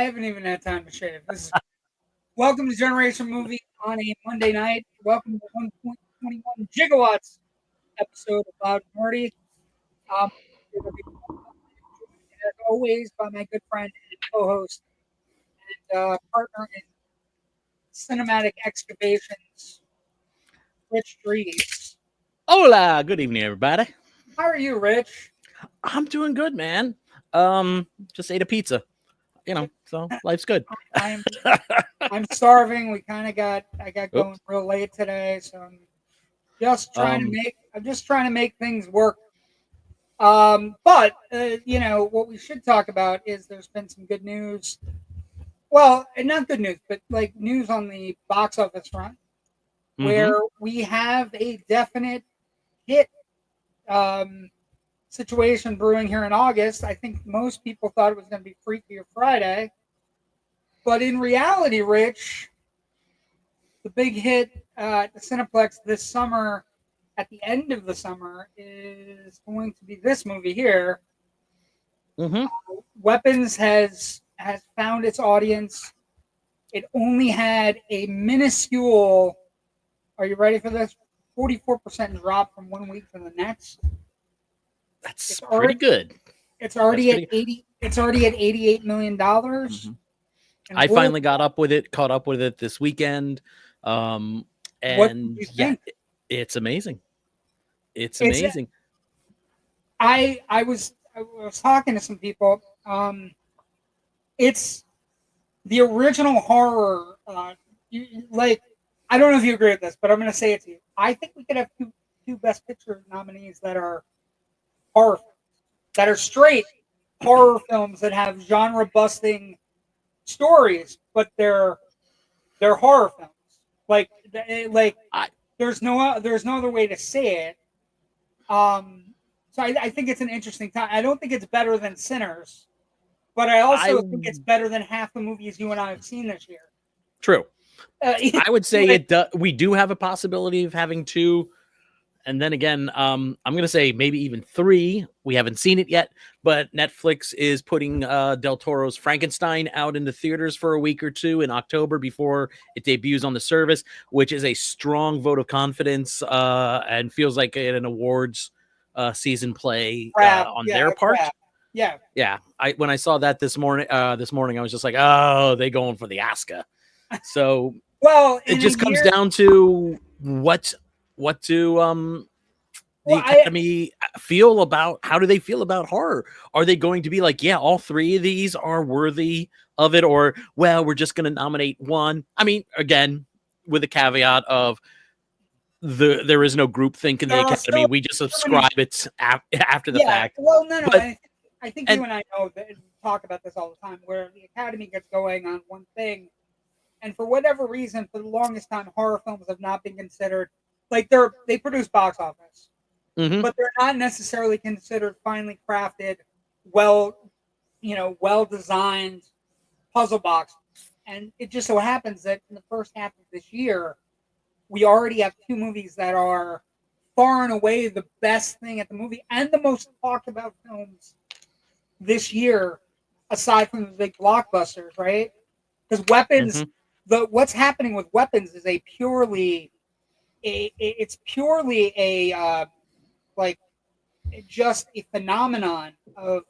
haven't even had time to shave. Welcome to Generation Movie on a Monday night. Welcome to 1.21 Gigawatts episode of Loud and Marty. Um, as always, by my good friend and co-host and partner in cinematic excavations, Rich Drees. Hola, good evening, everybody. How are you, Rich? I'm doing good, man. Just ate a pizza, so life's good. I'm starving. I got going real late today, so I'm just trying to make things work. But what we should talk about is there's been some good news. Well, not good news, but like news on the box office front, where we have a definite hit situation brewing here in August. I think most people thought it was going to be Freaky or Friday, but in reality, Rich, the big hit at the Cineplex this summer, at the end of the summer, is going to be this movie here. Weapons has found its audience. It only had a minuscule, are you ready for this? 44% drop from 1 week to the next. That's pretty good. It's already at 80. It's already at $88 million. I finally caught up with it this weekend. And what do you think? It's amazing. It's amazing. I was talking to some people. It's the original horror. I don't know if you agree with this, but I'm going to say it to you. I think we could have two Best Picture nominees that are horror films, that are straight horror films that have genre-busting stories, but they're horror films. There's no other way to say it. So I think it's an interesting time. I don't think it's better than Sinners, but I also think it's better than half the movies you and I have seen this year. True. I would say we do have a possibility of having two. And then again, I'm going to say maybe even three. We haven't seen it yet, but Netflix is putting Del Toro's Frankenstein out in the theaters for a week or two in October before it debuts on the service, which is a strong vote of confidence and feels like an awards season play on their part. Yeah. When I saw that this morning, I was just like, oh, they going for the Oscar. So it just comes down to what do the Academy feel about, how do they feel about horror? Are they going to be like, yeah, all three of these are worthy of it, or well, we're just going to nominate one? I mean, again, with the caveat of there is no groupthink in the Academy. We just subscribe it after the fact. Well, no. I think you and I know that, talk about this all the time, where the Academy gets going on one thing, and for whatever reason, for the longest time, horror films have not been considered. Like they produce box office, but they're not necessarily considered finely crafted, well designed puzzle boxes. And it just so happens that in the first half of this year, we already have two movies that are far and away the best thing at the movie and the most talked about films this year, aside from the big blockbusters, right? Because Weapons, what's happening with Weapons is just a phenomenon of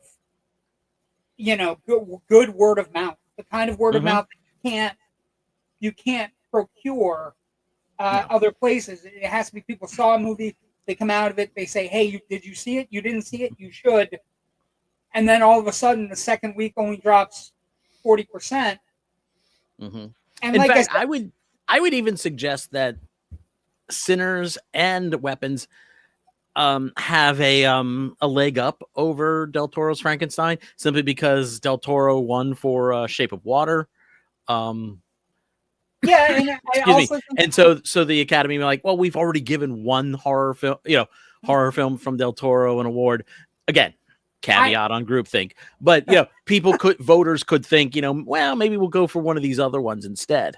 good word of mouth, the kind of word of mouth that you can't procure other places. It has to be people saw a movie, they come out of it, they say, hey, did you see it? You didn't see it? You should. And then all of a sudden the second week only drops 40%. And in fact, I would even suggest that Sinners and Weapons have a leg up over Del Toro's Frankenstein, simply because Del Toro won for Shape of Water. And so the Academy were like, well, we've already given one horror film from Del Toro an award. Again, caveat on groupthink, but voters could think, well, maybe we'll go for one of these other ones instead.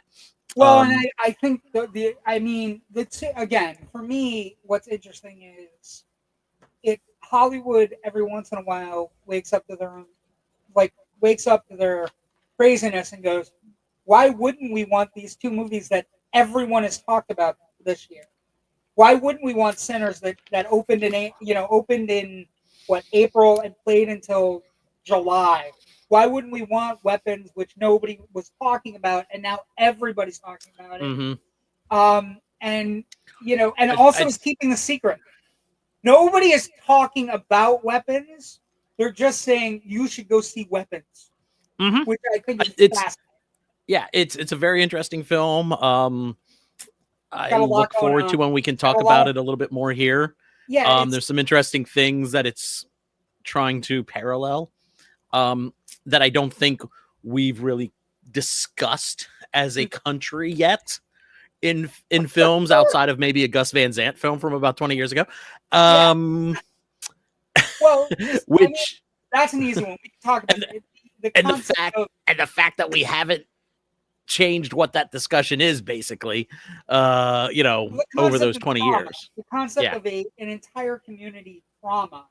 Well, and I think again, for me, what's interesting is Hollywood every once in a while wakes up to their craziness and goes, why wouldn't we want these two movies that everyone has talked about this year? Why wouldn't we want Sinners that opened in what, April and played until July? Why wouldn't we want Weapons, which nobody was talking about, and now everybody's talking about it? Mm-hmm. And also is keeping the secret. Nobody is talking about Weapons. They're just saying you should go see Weapons, Mm-hmm. which I think is fascinating. Yeah, it's a very interesting film. I look forward to when we can talk about it a little bit more here. Yeah, there's some interesting things that it's trying to parallel that I don't think we've really discussed as a country yet in films outside of maybe a Gus Van Sant film from about 20 years ago. Well, which that's an easy one. We can talk about the fact that we haven't changed what that discussion is, basically, over those 20 years. The concept of an entire community trauma.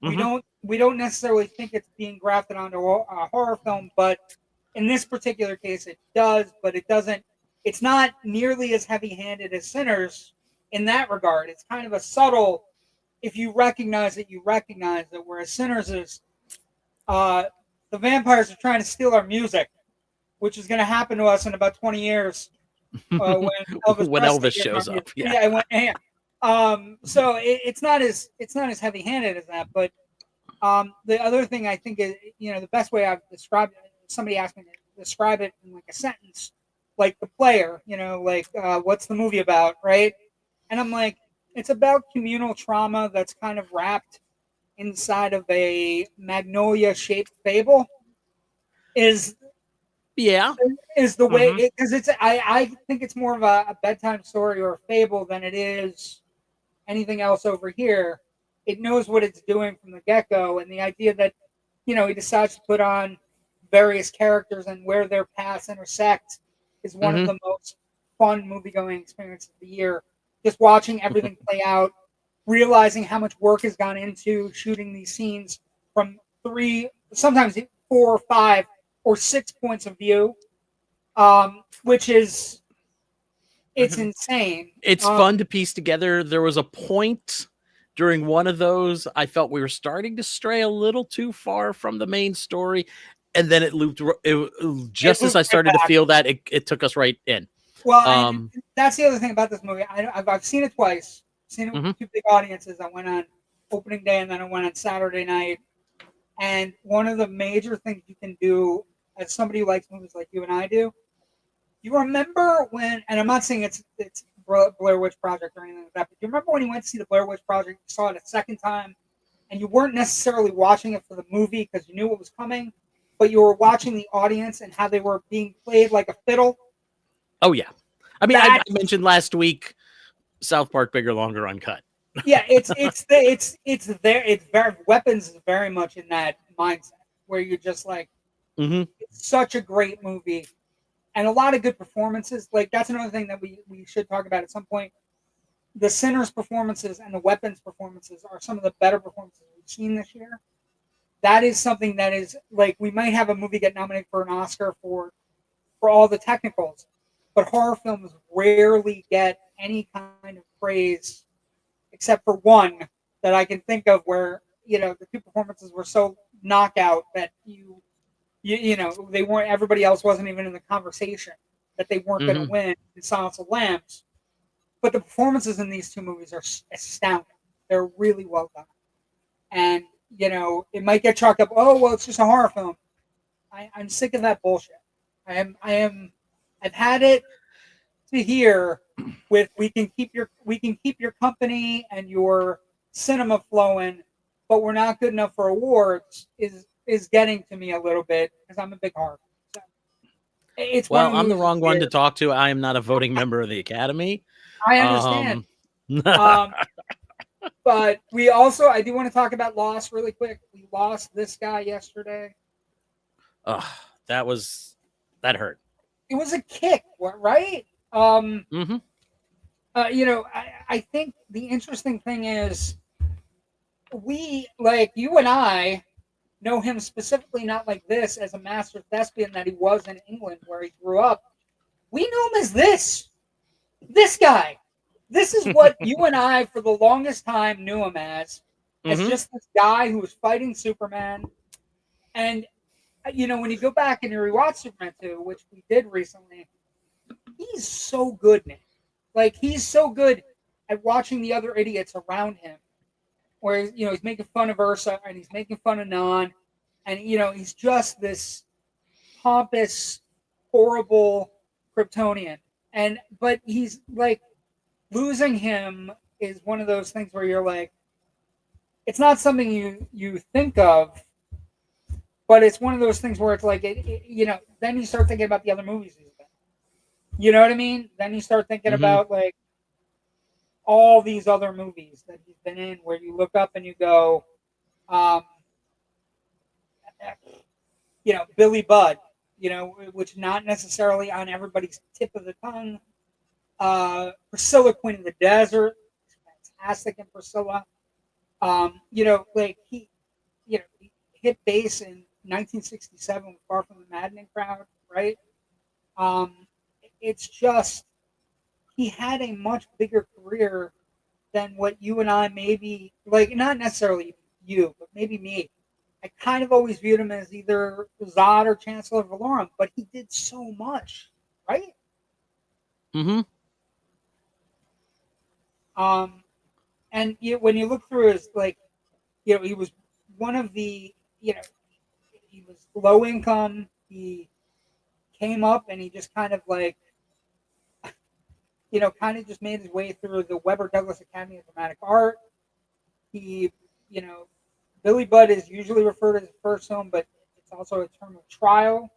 We don't necessarily think it's being grafted onto a horror film, but in this particular case, it does. But it doesn't. It's not nearly as heavy-handed as Sinners in that regard. It's kind of a subtle. If you recognize it, you recognize it. Whereas Sinners is, the vampires are trying to steal our music, which is going to happen to us in about 20 years when Elvis shows up. So it's not as heavy-handed as that. But the other thing I think is, the best way I've described it. Somebody asked me to describe it in like a sentence, like The Player. What's the movie about, right? And I'm like, it's about communal trauma that's kind of wrapped inside of a magnolia-shaped fable. Is the way, because I think it's more of a bedtime story or a fable than it is anything else over here. It knows what it's doing from the get-go, and the idea that he decides to put on various characters and where their paths intersect is one of the most fun movie-going experiences of the year. Just watching everything play out, realizing how much work has gone into shooting these scenes from 3, sometimes 4, 5, or 6 points of view, which is insane. It's fun to piece together. There was a point during one of those I felt we were starting to stray a little too far from the main story, and then it looped. As I started to feel that, it took us right in. Well, that's the other thing about this movie. I've seen it twice. Seen it with two big audiences. I went on opening day, and then I went on Saturday night. And one of the major things you can do as somebody who likes movies like you and I do, you remember when, and I'm not saying it's Blair Witch Project or anything like that, but you remember when you went to see the Blair Witch Project, you saw it a second time, and you weren't necessarily watching it for the movie because you knew what was coming, but you were watching the audience and how they were being played like a fiddle? Oh, yeah. I mean, I mentioned last week South Park Bigger, Longer, Uncut. Yeah, it's Weapons is very much in that mindset where you're just like, it's such a great movie and a lot of good performances. Like, that's another thing that we should talk about at some point. The Sinners performances and the Weapons performances are some of the better performances we've seen this year. That is something that is like, we might have a movie get nominated for an Oscar for all the technicals, but horror films rarely get any kind of praise except for one that I can think of where, the two performances were so knockout that they weren't, everybody else wasn't even in the conversation, that they weren't going to win in Silence of the Lambs. But the performances in these two movies are astounding. They're really well done. And, it might get chalked up, oh, well, it's just a horror film. I'm sick of that bullshit. I've had it to here with we can keep your company and your cinema flowing, but we're not good enough for awards is getting to me a little bit because I'm a big horror fan. So I'm the wrong one to talk to. I am not a voting member of the Academy. I understand. But I do want to talk about loss really quick. We lost this guy yesterday. Oh, that hurt. It was a kick, right? I think the interesting thing is we, like you and I, know him specifically not like this as a master thespian that he was in England where he grew up. We know him as this guy. This is what you and I, for the longest time, knew him as just this guy who was fighting Superman. And, you know, when you go back and you rewatch Superman 2, which we did recently, he's so good, man. Like, he's so good at watching the other idiots around him. Where, you know, he's making fun of Ursa and he's making fun of Non. And, you know, he's just this pompous, horrible Kryptonian. But he's like, losing him is one of those things where you're like, it's not something you think of, but it's one of those things where it's like, you know, then you start thinking about the other movies he's been. You know what I mean? Then you start thinking about like all these other movies that he's been in, where you look up and you go, you know, Billy Budd, you know, which not necessarily on everybody's tip of the tongue. Priscilla, Queen of the Desert, fantastic in Priscilla. You know, like he hit base in 1967 with Far From the Maddening Crowd, right? It's just, he had a much bigger career than what you and I maybe, like, not necessarily you, but maybe me. I kind of always viewed him as either Zod or Chancellor Valorum, but he did so much, right? And when you look through his, like, you know, he was one of the, you know, he was low income. He came up and he just kind of like, you know, kind of just made his way through the Webber Douglas Academy of Dramatic Art. He, you know, Billy Budd is usually referred to as his first film, but it's also a term of trial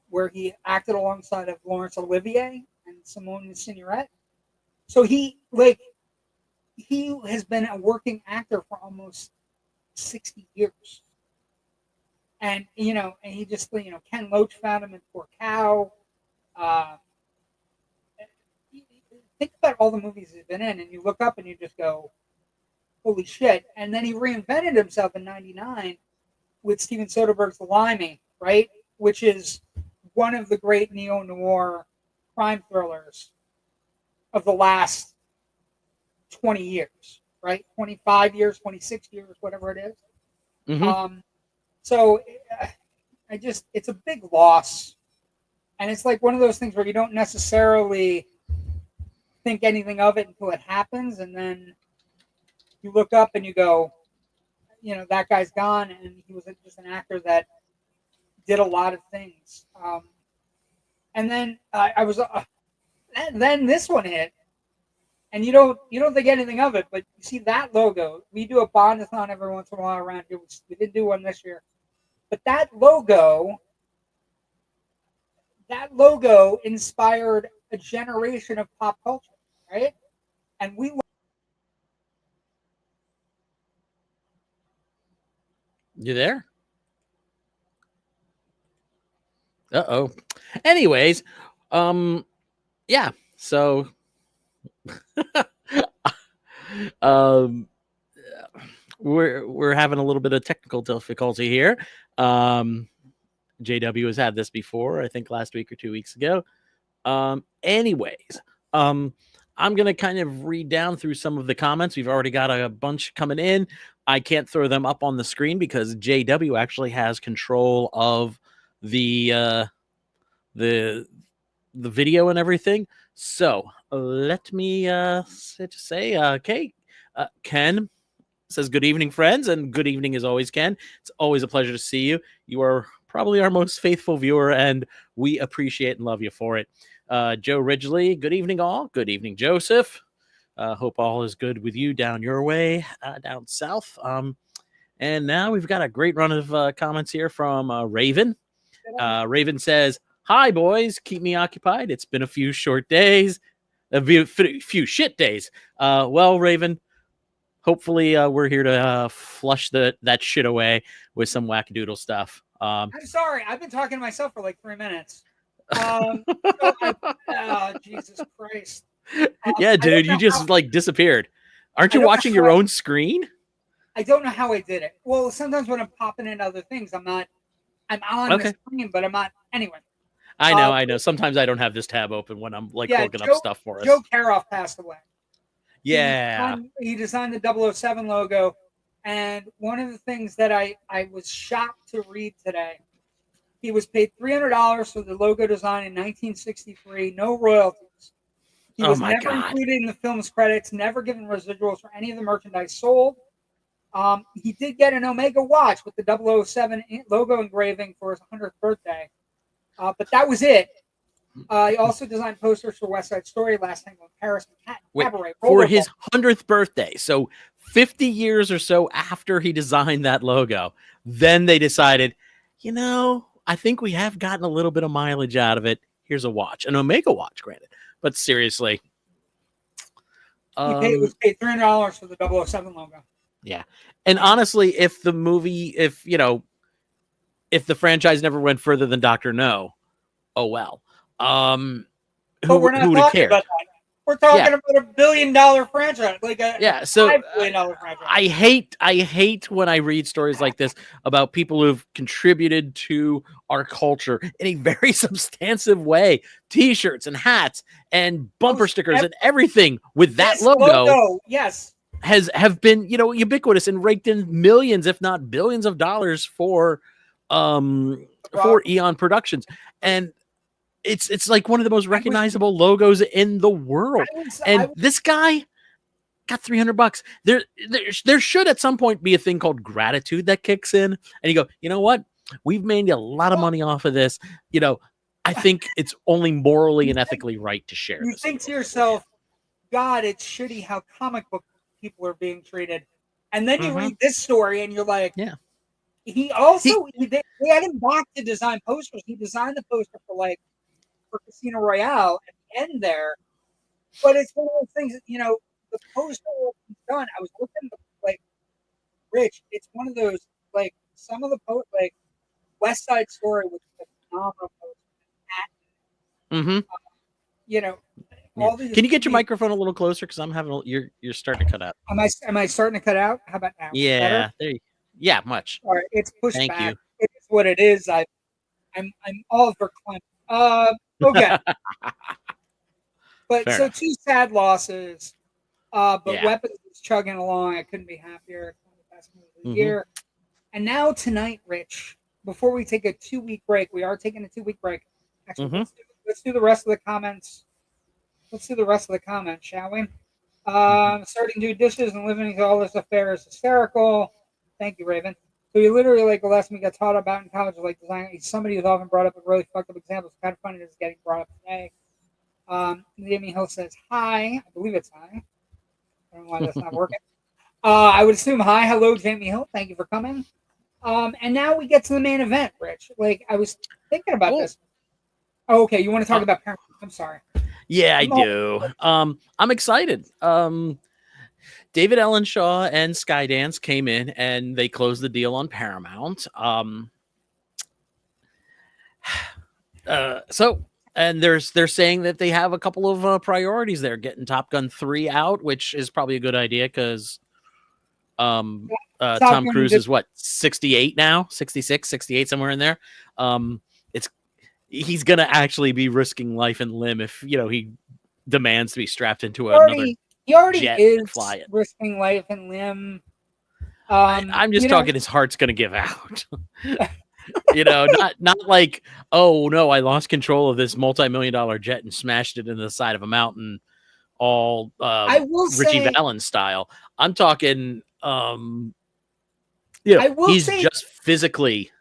where he acted alongside of Laurence Olivier and Simone Signoret. So he has been a working actor for almost 60 years. And, you know, and he just, you know, Ken Loach found him in Poor Cow. Think about all the movies he's been in, and you look up and you just go, holy shit. And then he reinvented himself in 99 with Steven Soderbergh's The Limey, right? Which is one of the great neo-noir crime thrillers of the last 20 years, right? 25 years, 26 years, whatever it is. So it's a big loss. And it's like one of those things where you don't necessarily think anything of it until it happens. And then you look up and you go, you know, that guy's gone. And he was just an actor that did a lot of things. And then then this one hit. And you don't think anything of it, but you see that logo. We do a Bondathon every once in a while around here. We did do one this year. But that logo inspired a generation of pop culture, right? And we... You there? Uh-oh. Anyways, yeah, so we're having a little bit of technical difficulty here. JW has had this before, I think last week or 2 weeks ago. Anyways, I'm gonna kind of read down through some of the comments. We've already got a bunch coming in. I can't throw them up on the screen because JW actually has control of the video and everything. So let me say, okay, Ken says, good evening, friends, and good evening as always, Ken. It's always a pleasure to see you. You are probably our most faithful viewer, and we appreciate and love you for it. Joe Ridgely, good evening, all. Good evening, Joseph. Hope all is good with you down your way, down south. And now we've got a great run of comments here from Raven. Raven says, hi, boys. Keep me occupied. It's been a few short days. A few shit days. Well, Raven, hopefully we're here to flush that shit away with some wackadoodle stuff. I'm sorry. I've been talking to myself for like 3 minutes. Jesus Christ. Yeah, dude, you just like disappeared. Aren't you watching your own screen? I don't know how I did it. Well, sometimes when I'm popping in other things, I'm on the screen, but I'm not. Anyway. I know. Sometimes I don't have this tab open when I'm like looking up stuff for us. Joe Karoff passed away. Yeah. He designed the 007 logo. And one of the things that I was shocked to read today, he was paid $300 for the logo design in 1963, no royalties. He was never included in the film's credits, never given residuals for any of the merchandise sold. He did get an Omega watch with the 007 logo engraving for his 100th birthday. But that was it. He also designed posters for West Side Story, Last Tango in Paris, Cabaret, for his 100th birthday. So 50 years or so after he designed that logo, then they decided, I think we have gotten a little bit of mileage out of it. Here's a watch, an Omega watch, granted. But seriously. He was paid $300 for the 007 logo. Yeah. And honestly, if the movie, if the franchise never went further than Dr. No, oh well. But we're not talking about that. We're talking about $1 billion franchise, like a so $5 billion franchise. I hate when I read stories like this about people who've contributed to our culture in a very substantive way. T-shirts and hats and bumper stickers and everything with that logo. Yes. Have been, ubiquitous and raked in millions, if not billions of dollars for Eon Productions. And it's like one of the most recognizable logos in the world. This guy got $300. There should at some point be a thing called gratitude that kicks in, and you go, you know what? We've made a lot of money off of this. I think it's only morally and ethically right to share. You think to yourself, God, it's shitty how comic book people are being treated, and then you read this story and you're like, yeah. He had him back to design posters. He designed the poster for Casino Royale at the end there. But it's one of those things that, the poster was done. I was looking Rich, it's one of those, some of the West Side Story, which is a phenomenal poster. All these. Can you get your microphone a little closer? Because I'm having you're starting to cut out. Am I starting to cut out? How about now? Yeah, there you Yeah, much. All right, it's pushed Thank back. You. It is what it is. I'm all for Clint. Okay. But Fair so enough. 2 sad losses. But Yeah. Weapons is chugging along. I couldn't be happier. It's one of the best movies of the year. And now tonight, Rich, before we take a 2-week break, we are taking a 2-week break. Actually, let's do the rest of the comments. Let's do the rest of the comments, shall we? Starting to do dishes and living in all this affair is hysterical. Thank you, Raven. So you literally, the lesson we got taught about in college, design. He's somebody who's often brought up a really fucked up example. It's kind of funny that it's getting brought up today. Jamie Hill says hi. I believe it's hi. I don't know why that's not working. I would assume hi. Hello, Jamie Hill. Thank you for coming. And now we get to the main event, Rich. I was thinking about this. Oh, okay. You want to talk about Paramount? I'm sorry. Yeah, I do. I'm excited. David Ellenshaw and Skydance came in and they closed the deal on Paramount. And they're saying that they have a couple of priorities there, getting Top Gun 3 out, which is probably a good idea because Tom Cruise is 68 now, 66, 68, somewhere in there. He's gonna actually be risking life and limb if he demands to be strapped into another. He already jet is and fly it. Risking life and limb. I'm just talking. His heart's gonna give out. Not like, oh no, I lost control of this multi-million-dollar jet and smashed it into the side of a mountain, all Richie Valens style. I'm talking. He's just physically.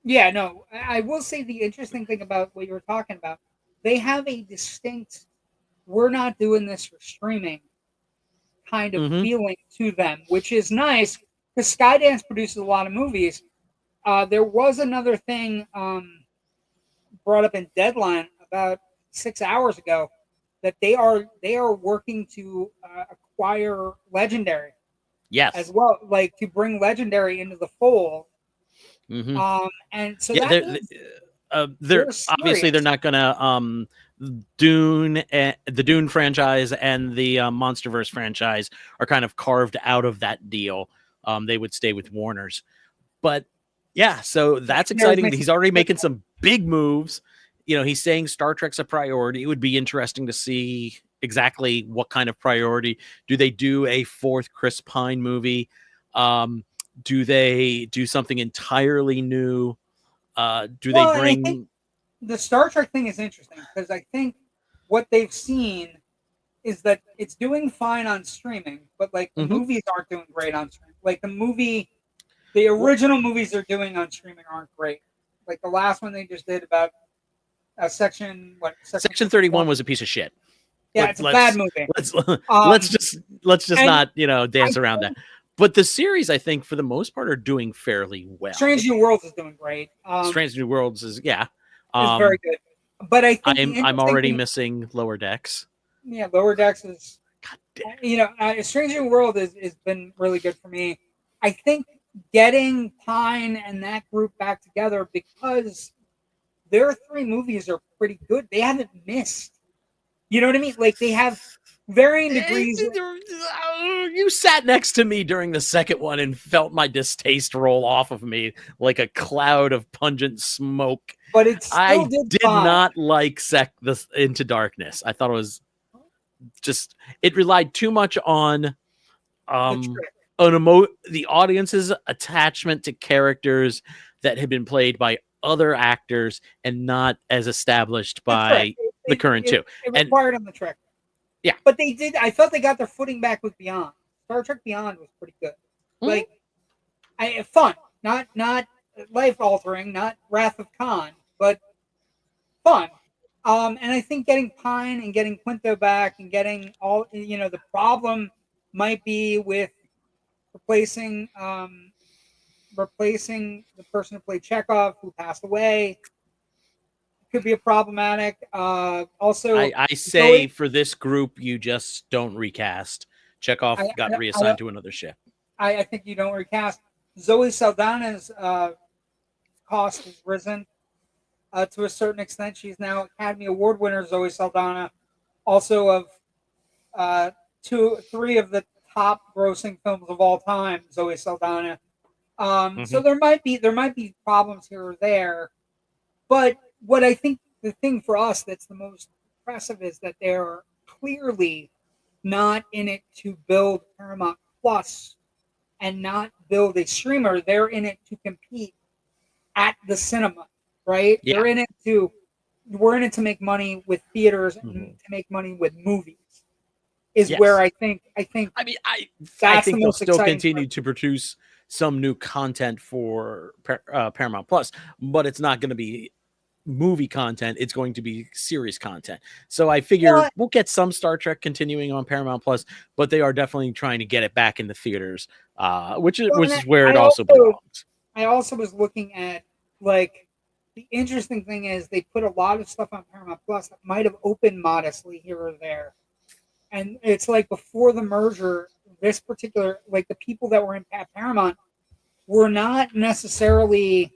Yeah, no, I will say the interesting thing about what you were talking about, they have a distinct, we're not doing this for streaming kind of feeling to them, which is nice because Skydance produces a lot of movies. There was another thing brought up in Deadline about 6 hours ago that they are working to acquire Legendary. Yes. As well, to bring Legendary into the fold. And so they're obviously they're not gonna the Dune franchise and the Monsterverse franchise are kind of carved out of that deal. they would stay with Warner's. But yeah, so that's exciting. He's already making some big moves. You know, he's saying Star Trek's a priority. It would be interesting to see exactly what kind of priority. Do they do a fourth Chris Pine movie? Do they do something entirely new? Do they bring... The Star Trek thing is interesting because I think what they've seen is that it's doing fine on streaming, but like the movies aren't doing great on streaming. Like the original movies they're doing on streaming aren't great. Like the last one they just did about Section 31 was a piece of shit. Yeah, it's a bad movie. Let's just not, dance around that. But the series, I think, for the most part, are doing fairly well. Strange New Worlds is doing great. Strange New Worlds is very good. But I think I'm already missing Lower Decks. Yeah, Lower Decks is, Strange New World has been really good for me. I think getting Pine and that group back together, because their 3 movies are pretty good. They haven't missed. You know what I mean? Like, they have varying degrees. You sat next to me during the second one and felt my distaste roll off of me like a cloud of pungent smoke. But I did not like Into Darkness. I thought it was just, it relied too much on the audience's attachment to characters that had been played by other actors and not as established by the current two. It required on the Trek. Yeah. But they did, I felt they got their footing back with Beyond. Star Trek Beyond was pretty good. Like, fun. Not life-altering, not Wrath of Khan, but fun. And I think getting Pine and getting Quinto back and getting all, the problem might be with replacing the person who played Chekhov, who passed away. Could be a problematic. Also, I say for this group, you just don't recast. Chekhov got reassigned to another ship. I think you don't recast. Zoe Saldana's cost has risen to a certain extent. She's now Academy Award winner, Zoe Saldana, also of 3 of the top grossing films of all time, Zoe Saldana. So there might be problems here or there, but what I think the thing for us that's the most impressive is that they're clearly not in it to build Paramount Plus and not build a streamer. They're in it to compete at the cinema, right? Yeah. We're in it to make money with theaters and to make money with movies. Where I think I think they'll still continue to produce some new content for Paramount Plus, but it's not going to be movie content. It's going to be series content. So I figure we'll get some Star Trek continuing on Paramount Plus, but they are definitely trying to get it back in the theaters, which is where it also belongs. I also was looking at, like, the interesting thing is they put a lot of stuff on Paramount Plus that might have opened modestly here or there. And it's like before the merger, this particular, like, the people that were in Paramount were not necessarily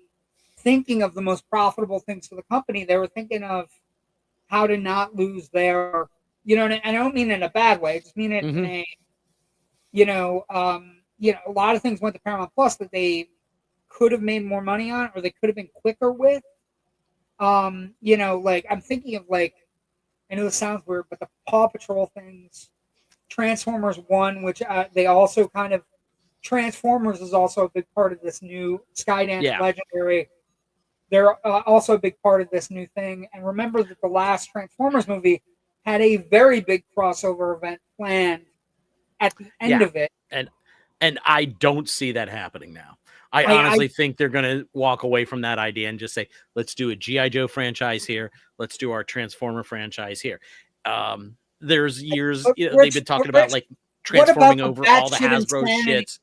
thinking of the most profitable things for the company. They were thinking of how to not lose their, and I don't mean it in a bad way. I just mean it in a, a lot of things went to Paramount Plus that they could have made more money on, or they could have been quicker with. Like, I'm thinking of, like, I know this sounds weird, but the Paw Patrol things, Transformers 1, which they also kind of, Transformers is also a big part of this new Skydance Legendary. They're also a big part of this new thing. And remember that the last Transformers movie had a very big crossover event planned at the end of it. And I don't see that happening now. I honestly think they're going to walk away from that idea and just say, let's do a G.I. Joe franchise here. Let's do our Transformer franchise here. There's years they've been talking about, like, transforming over all the Hasbro shit.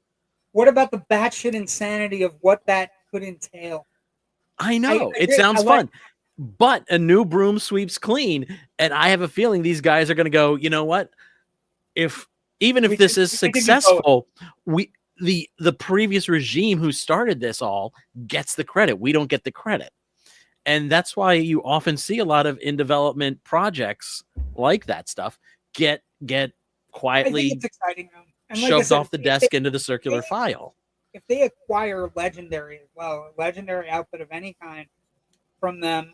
What about the batshit insanity of what that could entail? I know. It sounds fun. But a new broom sweeps clean. And I have a feeling these guys are going to go, you know what? Even if this is successful, the previous regime who started this all gets the credit. We don't get the credit. And that's why you often see a lot of in development projects like that stuff get quietly. I think it's exciting. And like I shoved said, off the desk into the circular file. if they acquire Legendary as well, a Legendary outfit of any kind from them,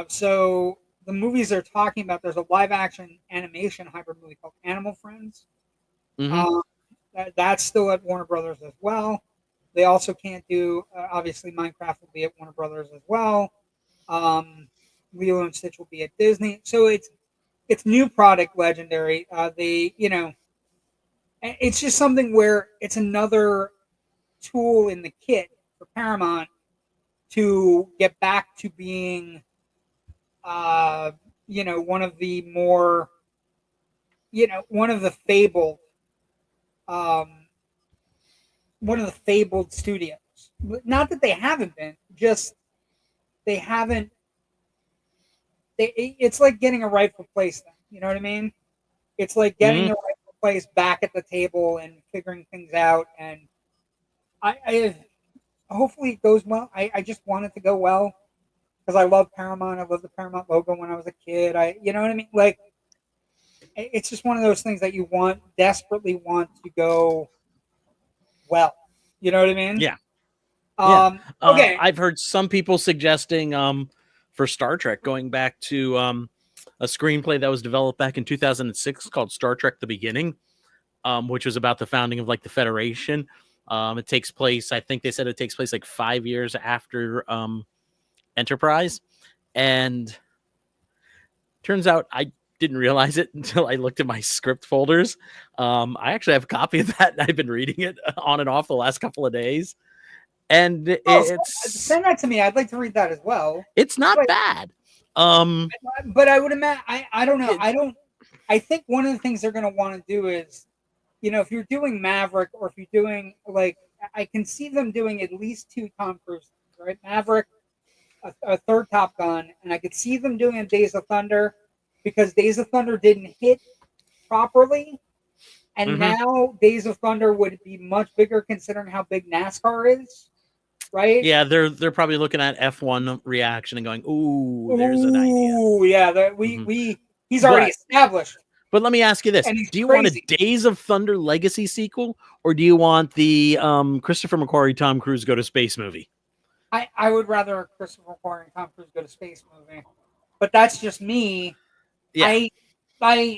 so the movies they're talking about, there's a live action animation hybrid movie called Animal Friends. Mm-hmm. That's still at Warner Brothers as well. They also can't do, obviously, Minecraft will be at Warner Brothers as well. Lilo and Stitch will be at Disney. So it's new product Legendary. It's just something where it's another tool in the kit for Paramount to get back to being, one of the more, one of the fabled, um, one of the fabled studios. Not that they haven't been, just they haven't. It's like getting a rightful place. Then you know what I mean? It's like getting a rightful place back at the table and figuring things out. And I hopefully it goes well. I just want it to go well because I love Paramount. I love the Paramount logo when I was a kid. You know what I mean? Like, it's just one of those things that you desperately want to go well. You know what I mean? Yeah. Okay. I've heard some people suggesting for Star Trek going back to a screenplay that was developed back in 2006 called Star Trek: The Beginning, which was about the founding of like the Federation. It takes place, I think they said it takes place like 5 years after Enterprise, and turns out I didn't realize it until I looked at my script folders. I actually have a copy of that, and I've been reading it on and off the last couple of days. And send that to me. I'd like to read that as well. It's not bad. But I would imagine. I don't know. I think one of the things they're going to want to do is, if you're doing Maverick or if you're doing I can see them doing at least 2 Tom Cruise, right? Maverick, a third Top Gun, and I could see them doing a Days of Thunder because Days of Thunder didn't hit properly. And now Days of Thunder would be much bigger considering how big NASCAR is, right? Yeah, they're probably looking at F1 reaction and going, "Ooh, there's an idea." Ooh, yeah, he's already established. But let me ask you this: do you want a Days of Thunder Legacy sequel, or do you want the Christopher McQuarrie Tom Cruise go to space movie? I would rather a Christopher McQuarrie and Tom Cruise go to space movie, but that's just me. Yeah. I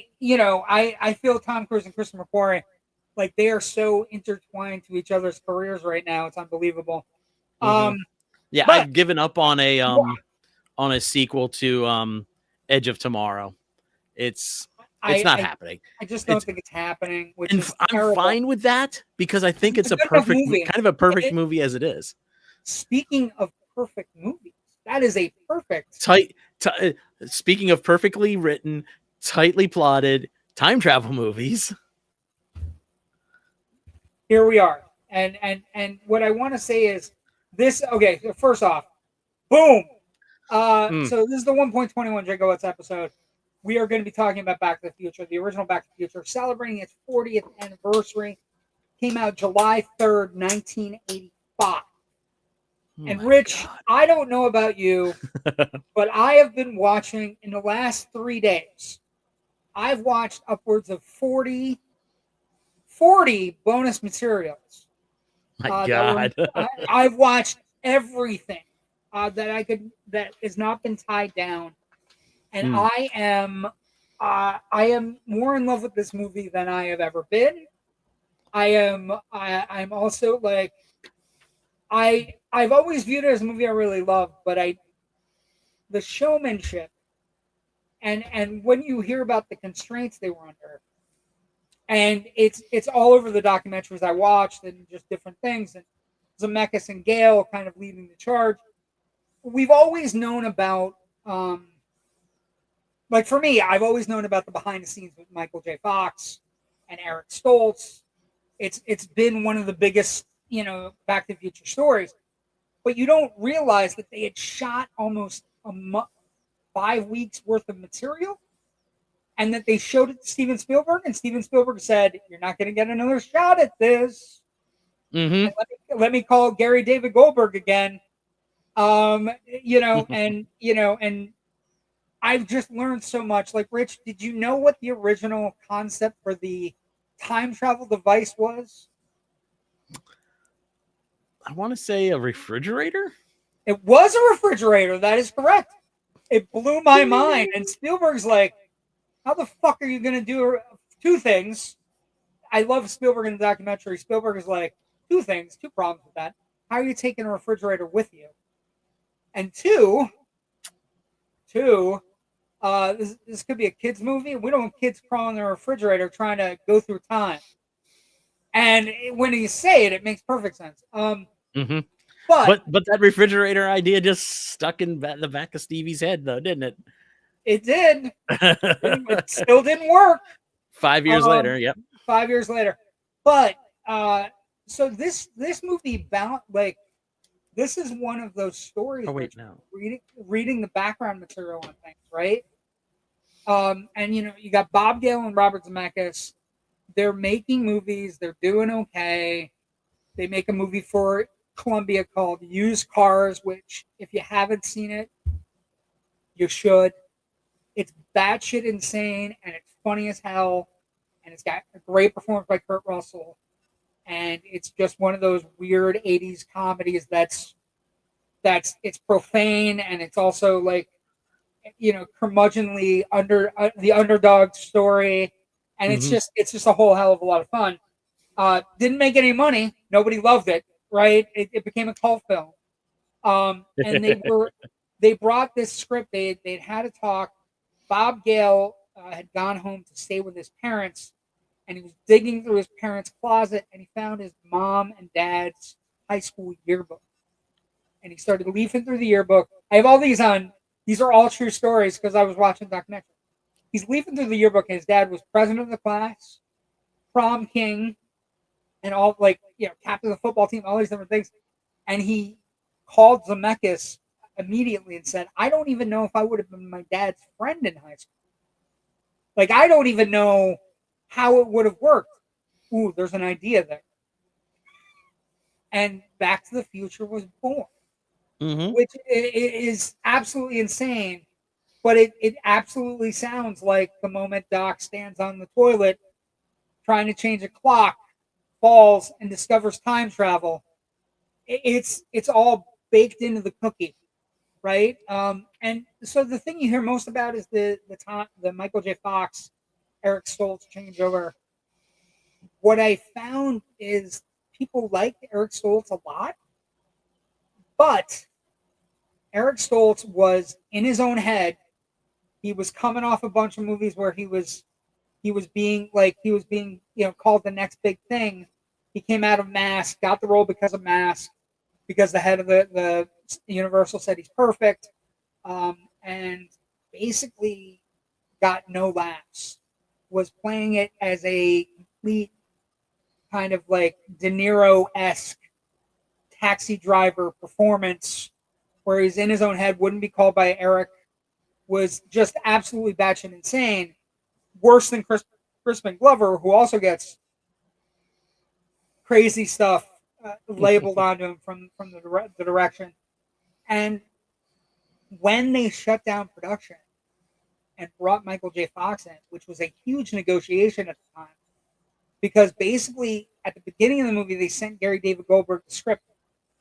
feel Tom Cruise and Christopher McQuarrie, like they are so intertwined to each other's careers right now. It's unbelievable. Yeah, but I've given up on a sequel to Edge of Tomorrow. It's not happening. I just don't think it's happening. I'm fine with that because I think it's a perfect movie. Kind of a perfect movie as it is. Speaking of perfect movies, that is a perfect speaking of perfectly written, tightly plotted time travel movies. Here we are. And what I want to say is this. Okay, so first off, boom. So this is the 1.21 gigawatts episode. We are going to be talking about Back to the Future, the original Back to the Future, celebrating its 40th anniversary. Came out July 3rd, 1985. And Rich, God. I don't know about you, but I have been watching in the last 3 days. I've watched upwards of 40 bonus materials. My God. I've watched everything that has not been tied down. And I am more in love with this movie than I have ever been. I'm also like, I've always viewed it as a movie I really love, but the showmanship and when you hear about the constraints they were under, and it's all over the documentaries I watched and just different things, and Zemeckis and Gale kind of leading the charge. We've always known about, like for me, I've always known about the behind the scenes with Michael J. Fox and Eric Stoltz. It's been one of the biggest, Back to the Future stories. But you don't realize that they had shot almost 5 weeks worth of material, and that they showed it to Steven Spielberg, and Steven Spielberg said, "You're not going to get another shot at this." Let me call Gary David Goldberg again. And I've just learned so much. Like, Rich, did you know what the original concept for the time travel device was? I want to say a refrigerator. It was a refrigerator. That is correct. It blew my mind. And Spielberg's like, how the fuck are you going to do two things? I love Spielberg in the documentary. Spielberg is like, two problems with that. How are you taking a refrigerator with you? And two, this could be a kid's movie. We don't want kids crawling in a refrigerator trying to go through time. And when you say it, it makes perfect sense. Mm-hmm. But that refrigerator idea just stuck in the back of Stevie's head, though, didn't it? It did. It still didn't work. 5 years later, yep. 5 years later. But so this movie like this is one of those stories. Oh wait, no. Reading the background material on things, right? And you got Bob Gale and Robert Zemeckis. They're making movies. They're doing okay. They make a movie for Columbia called Used Cars, which if you haven't seen it, you should. It's batshit insane and it's funny as hell, and it's got a great performance by Kurt Russell, and it's just one of those weird 80s comedies that's it's profane, and it's also like curmudgeonly the underdog story, and it's just a whole hell of a lot of fun. Didn't make any money. Nobody loved it, right? It became a cult film. And they brought this script. They'd had a talk. Bob Gale had gone home to stay with his parents, and he was digging through his parents' closet, and he found his mom and dad's high school yearbook. And he started leafing through the yearbook. I have all these on. These are all true stories because I was watching the documentary. He's leafing through the yearbook, and his dad was president of the class, prom king, and all captain of the football team, all these different things. And he called Zemeckis immediately and said, I don't even know if I would have been my dad's friend in high school. Like, I don't even know how it would have worked. Ooh, there's an idea there. And Back to the Future was born, which is absolutely insane. But it absolutely sounds like the moment Doc stands on the toilet trying to change a clock, falls, and discovers time travel. It's all baked into the cookie, right? And so the thing you hear most about is the Michael J. Fox, Eric Stoltz changeover. What I found is people like Eric Stoltz a lot, but Eric Stoltz was in his own head. He was coming off a bunch of movies where he was being called the next big thing. He came out of Mask, got the role because of Mask, because the head of the Universal said he's perfect, and basically got no laughs. Was playing it as a complete kind of like De Niro-esque taxi driver performance, where he's in his own head, wouldn't be called by Eric, was just absolutely batshit insane. Worse than Crispin GLover, who also gets crazy stuff labeled onto him from the direction. And when they shut down production and brought Michael J. Fox in, which was a huge negotiation at the time, because basically at the beginning of the movie they sent Gary David Goldberg the script,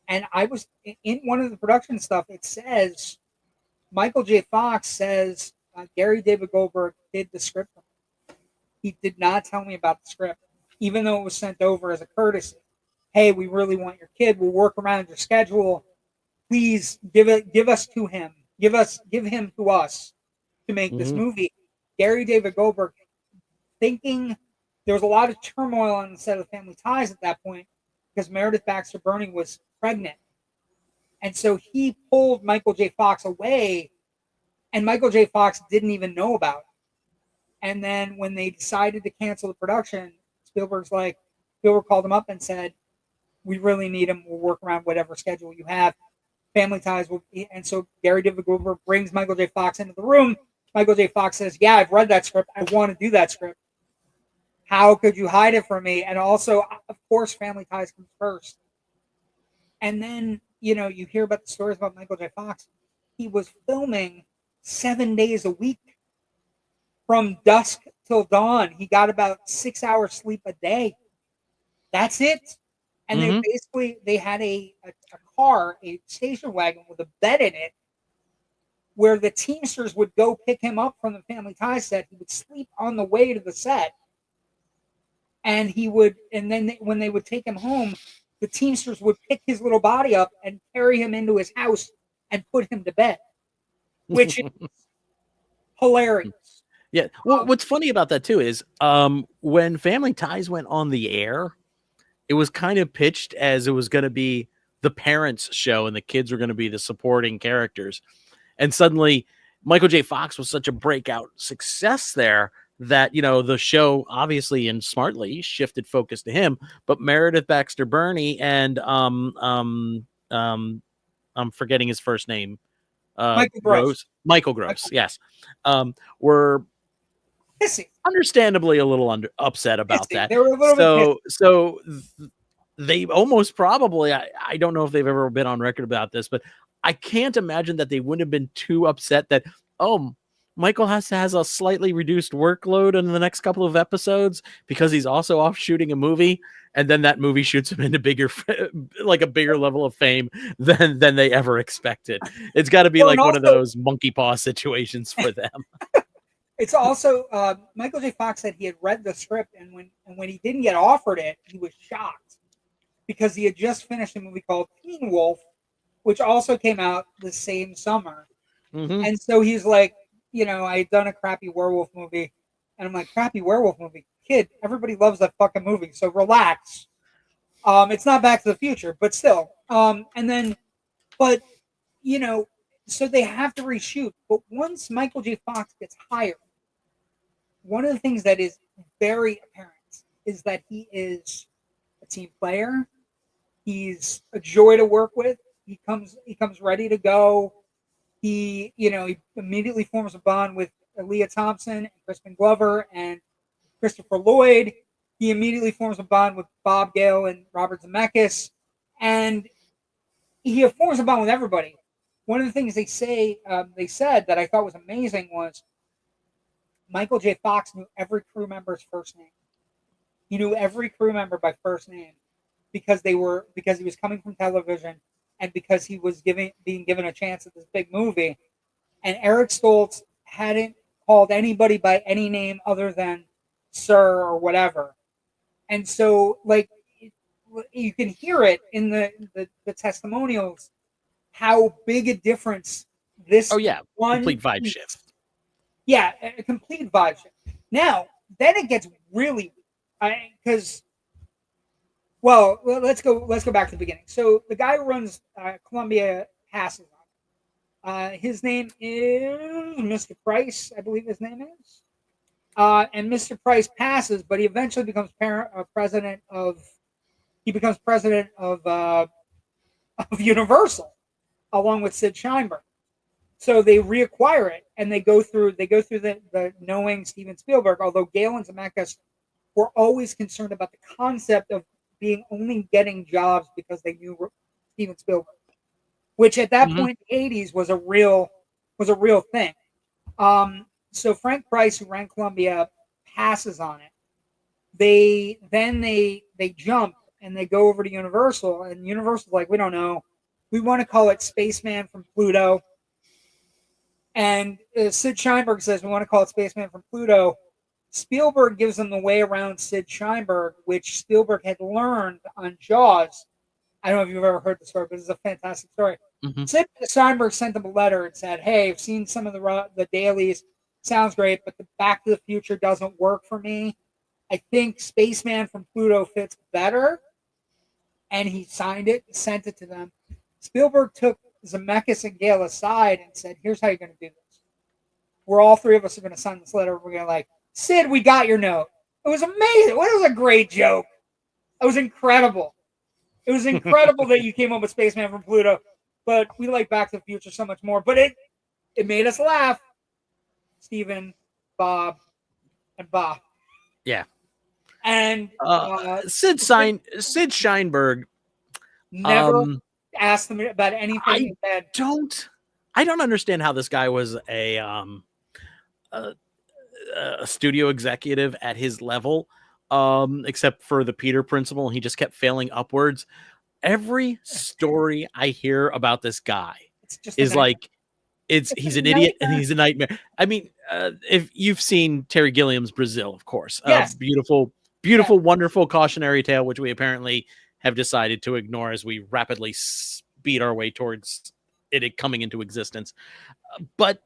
and I was in one of the production stuff. It says Michael J. Fox says Gary David Goldberg did the script. He did not tell me about the script, even though it was sent over as a courtesy. Hey, we really want your kid. We'll work around your schedule. Please give us to him. Give him to us to make this movie. Gary David Goldberg, thinking there was a lot of turmoil on the set of Family Ties at that point because Meredith Baxter Birney was pregnant. And so he pulled Michael J. Fox away, and Michael J. Fox didn't even know about it. And then when they decided to cancel the production, Spielberg called him up and said, we really need him. We'll work around whatever schedule you have. Family Ties will be. And so Gary David Goldberg brings Michael J. Fox into the room. Michael J. Fox says, yeah, I've read that script. I want to do that script. How could you hide it from me? And also, of course, Family Ties comes first. And then, you hear about the stories about Michael J. Fox. He was filming 7 days a week from dusk till dawn. He got about 6 hours sleep a day. That's it. And they had a car, a station wagon with a bed in it, where the Teamsters would go pick him up from the Family Ties set. He would sleep on the way to the set. And when they would take him home, the Teamsters would pick his little body up and carry him into his house and put him to bed, which is hilarious. Yeah. Well, what's funny about that too is when Family Ties went on the air, it was kind of pitched as it was going to be the parents' show and the kids were going to be the supporting characters. And suddenly Michael J. Fox was such a breakout success there that, the show obviously and smartly shifted focus to him. But Meredith Baxter Birney and I'm forgetting his first name. Michael Gross. Michael Gross, yes. Were understandably a little upset about that. They were a little bit so they almost probably, I don't know if they've ever been on record about this, but I can't imagine that they wouldn't have been too upset that, Michael has a slightly reduced workload in the next couple of episodes because he's also off shooting a movie, and then that movie shoots him into a bigger level of fame than they ever expected. It's got to be one of those monkey paw situations for them. It's also Michael J. Fox said he had read the script, and when he didn't get offered it, he was shocked because he had just finished a movie called Teen Wolf, which also came out the same summer. And so he's like, I had done a crappy werewolf movie, and I'm like, crappy werewolf movie? Kid, everybody loves that fucking movie, so relax. It's not Back to the Future, but still. So they have to reshoot. But once Michael J. Fox gets hired, one of the things that is very apparent is that he is a team player. He's a joy to work with. He comes ready to go. He immediately forms a bond with Lea Thompson and Crispin GLover and Christopher Lloyd. He immediately forms a bond with Bob Gale and Robert Zemeckis, and he forms a bond with everybody. One of the things they said that I thought was amazing was Michael J. Fox knew every crew member's first name. He knew every crew member by first name because he was coming from television and because he was being given a chance at this big movie. And Eric Stoltz hadn't called anybody by any name other than sir or whatever. And so, you can hear it in the testimonials how big a difference this complete vibe shift. Yeah, a complete vibe shift. Now, then it gets really let's go back to the beginning. So the guy who runs Columbia passes on. His name is Mr. Price, I believe his name is. And Mr. Price passes, but he eventually becomes president of Universal, along with Sid Sheinberg. So they reacquire it, and they go through the knowing Steven Spielberg. Although Gale and Zemeckis were always concerned about the concept of being only getting jobs because they knew Steven Spielberg, which at that point in the 80s was a real thing. So Frank Price, who ran Columbia, passes on it. They jump and they go over to Universal, and Universal's like, we don't know. We want to call it Spaceman from Pluto. And Sid Sheinberg says, we want to call it Spaceman from Pluto. Spielberg gives them the way around Sid Sheinberg, which Spielberg had learned on Jaws. I don't know if you've ever heard the story, but it's a fantastic story. Sid Sheinberg sent them a letter and said, hey, I've seen some of the dailies. Sounds great, but the Back to the Future doesn't work for me. I think Spaceman from Pluto fits better. And he signed it and sent it to them. Spielberg took Zemeckis and Gale aside and said, here's how you're going to do this. We're all three of us are going to sign this letter. We're going to Sid, we got your note. It was amazing. It was a great joke. It was incredible. It was incredible that you came up with Spaceman from Pluto, but we like Back to the Future so much more. But it made us laugh. Steven, Bob, and Bob. Yeah. And Sid Sheinberg never asked them about anything. I don't understand how this guy was a a studio executive at his level, except for the Peter principle. He just kept failing upwards. Every story I hear about this guy It's just is like, he's an idiot and he's a nightmare. I mean, if you've seen Terry Gilliam's Brazil, of course, yes. beautiful, wonderful cautionary tale, which we apparently have decided to ignore as we rapidly speed our way towards it coming into existence. But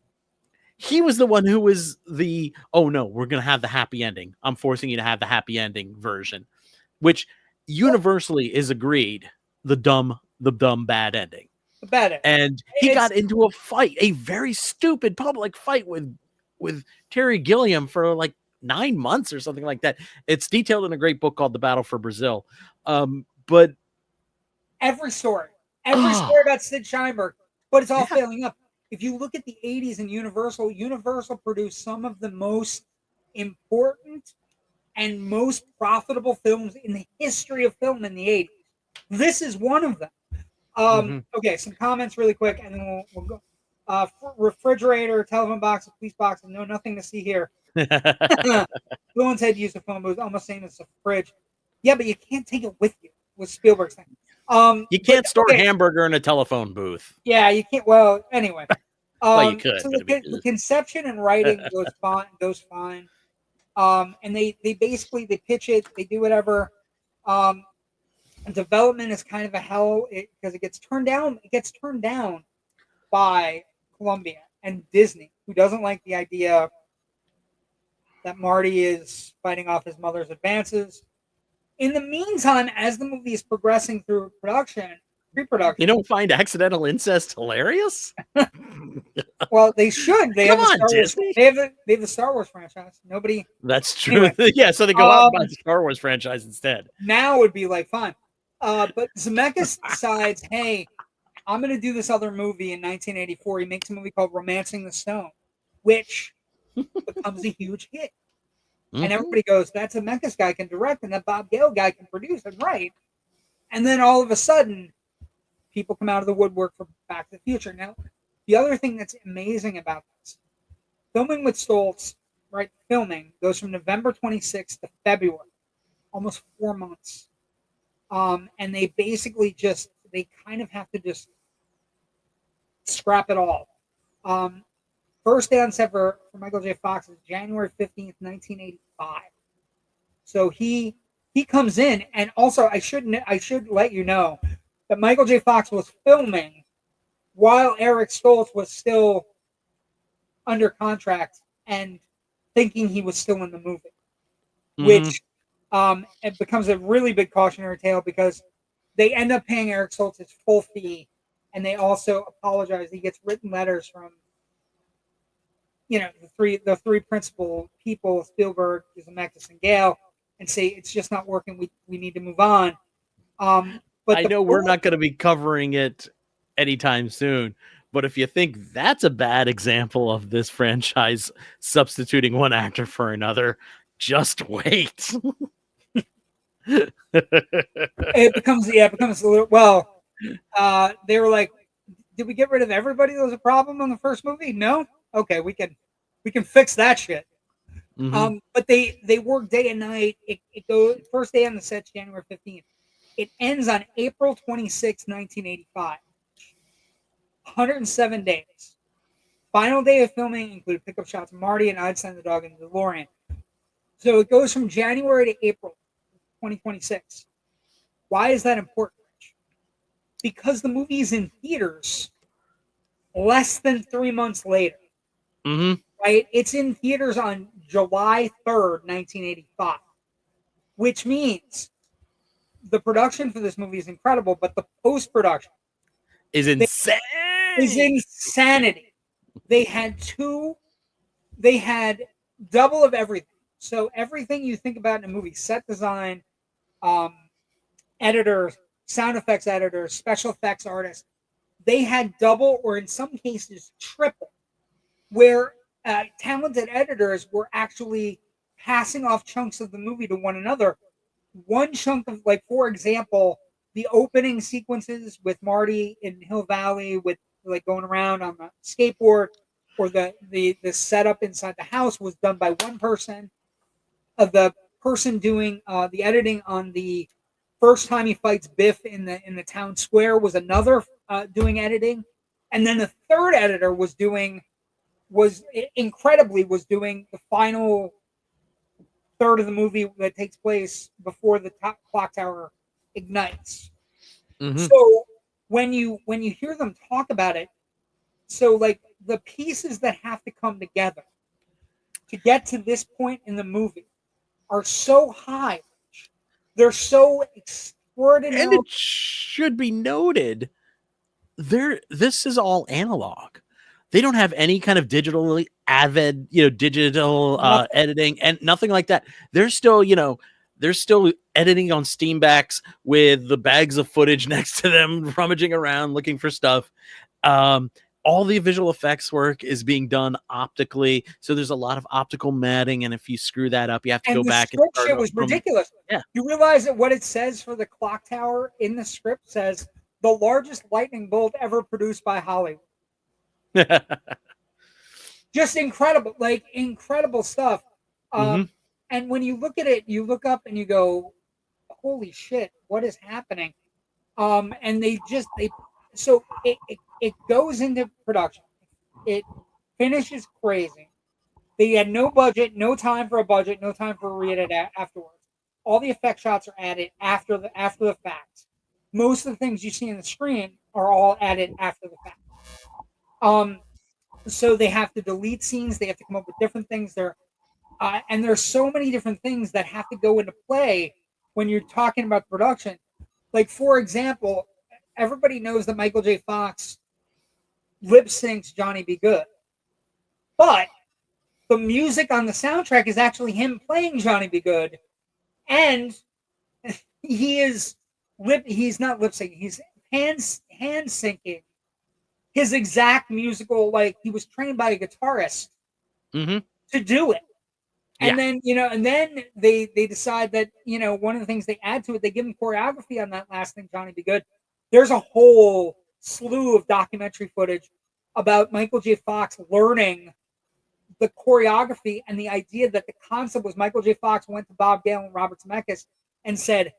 he was the one who was the, oh no, we're going to have the happy ending. I'm forcing you to have the happy ending version, which universally is agreed the dumb bad ending. The bad ending. And he got into a fight, a very stupid public fight with Terry Gilliam for like 9 months or something like that. It's detailed in a great book called The Battle for Brazil. But every story about Sid Sheinberg, but it's all failing up. If you look at the 80s and Universal produced some of the most important and most profitable films in the history of film in the 80s. This is one of them. Okay, some comments really quick, and then we'll go. Refrigerator, telephone box, police box, and no, nothing to see here. Bill and Ted used a phone booth, almost same as a fridge. Yeah, but you can't take it with you, with Spielberg's thing. You can't store a hamburger in a telephone booth. Yeah, you can't. Well, anyway. Well, you could. So the conception and writing goes fine. And they basically pitch it, they do whatever. Development is kind of a hell because it gets turned down. It gets turned down by Columbia and Disney, who doesn't like the idea that Marty is fighting off his mother's advances. In the meantime, as the movie is progressing through pre-production, you don't find accidental incest hilarious? Well, they should. They have the Star Wars franchise. Nobody. That's true. Anyway, yeah, so they go out and buy the Star Wars franchise instead. Now would be like fun. But Zemeckis decides, hey, I'm going to do this other movie in 1984. He makes a movie called Romancing the Stone, which becomes a huge hit. And everybody goes, that Zemeckis guy can direct, and that Bob Gale guy can produce and write. And then all of a sudden, people come out of the woodwork for Back to the Future. Now, the other thing that's amazing about this, filming with Stoltz, right, filming goes from November 26th to February, almost 4 months. And they basically they kind of have to just scrap it all. First day on set for Michael J. Fox is January 15th, 1985. So he comes in, and also I should let you know that Michael J. Fox was filming while Eric Stoltz was still under contract and thinking he was still in the movie, which it becomes a really big cautionary tale because they end up paying Eric Stoltz his full fee, and they also apologize. He gets written letters from the three principal people, Spielberg, Zemeckis, and Gale, and say it's just not working. We need to move on. But I know we're not going to be covering it anytime soon, but if you think that's a bad example of this franchise substituting one actor for another, just wait. It becomes a little, they were like, did we get rid of everybody that was a problem on the first movie? No? Okay, we can fix that shit. But they work day and night. It goes first day on the set, January 15th. It ends on April 26, 1985. 107 days. Final day of filming included pickup shots of Marty and I'd send the dog into the Lorraine. So it goes from January to April 2026. Why is that important, Rich? Because the movie is in theaters less than 3 months later. Right? It's in theaters on July 3rd, 1985. Which means the production for this movie is incredible, but the post-production is insane. Is insanity. They had double of everything. So everything you think about in a movie, set design, editors, sound effects editors, special effects artists, they had double or in some cases triple, where talented editors were actually passing off chunks of the movie to one another. One chunk of, like, for example, the opening sequences with Marty in Hill Valley with like going around on a skateboard, or the setup inside the house was done by one person. The person doing the editing on the first time he fights Biff in the town square was another doing editing, and then the third editor was doing the final third of the movie that takes place before the clock tower ignites. Mm-hmm. So when you hear them talk about it, so like the pieces that have to come together to get to this point in the movie are so high. They're so extraordinary. And it should be noted, this is all analog. They don't have any kind of digital editing and nothing like that. They're still, they're still editing on Steambacks with the bags of footage next to them, rummaging around looking for stuff. All the visual effects work is being done optically, so there's a lot of optical matting, and if you screw that up, you have to go back. And the script shit was ridiculous. Yeah, you realize that what it says for the clock tower in the script says the largest lightning bolt ever produced by Hollywood. Just incredible, like incredible stuff. And when you look at it, you look up and you go, "Holy shit, what is happening?" And so it goes into production. It finishes crazy. They had no budget, no time for a budget, no time for a re-edit afterwards. All the effect shots are added after the fact. Most of the things you see on the screen are all added after the fact. So they have to delete scenes. They have to come up with different things. And there's so many different things that have to go into play when you're talking about production. Like, for example, everybody knows that Michael J. Fox lip syncs Johnny Be Good, but the music on the soundtrack is actually him playing Johnny Be Good, and he's not lip syncing, he's hand syncing his exact musical, like he was trained by a guitarist to do it. And then, and then they decide that, one of the things they add to it, they give him choreography on that last thing, Johnny Be Good. There's a whole slew of documentary footage about Michael J. Fox learning the choreography, and the idea that the concept was Michael J. Fox went to Bob Gale and Robert Zemeckis and said,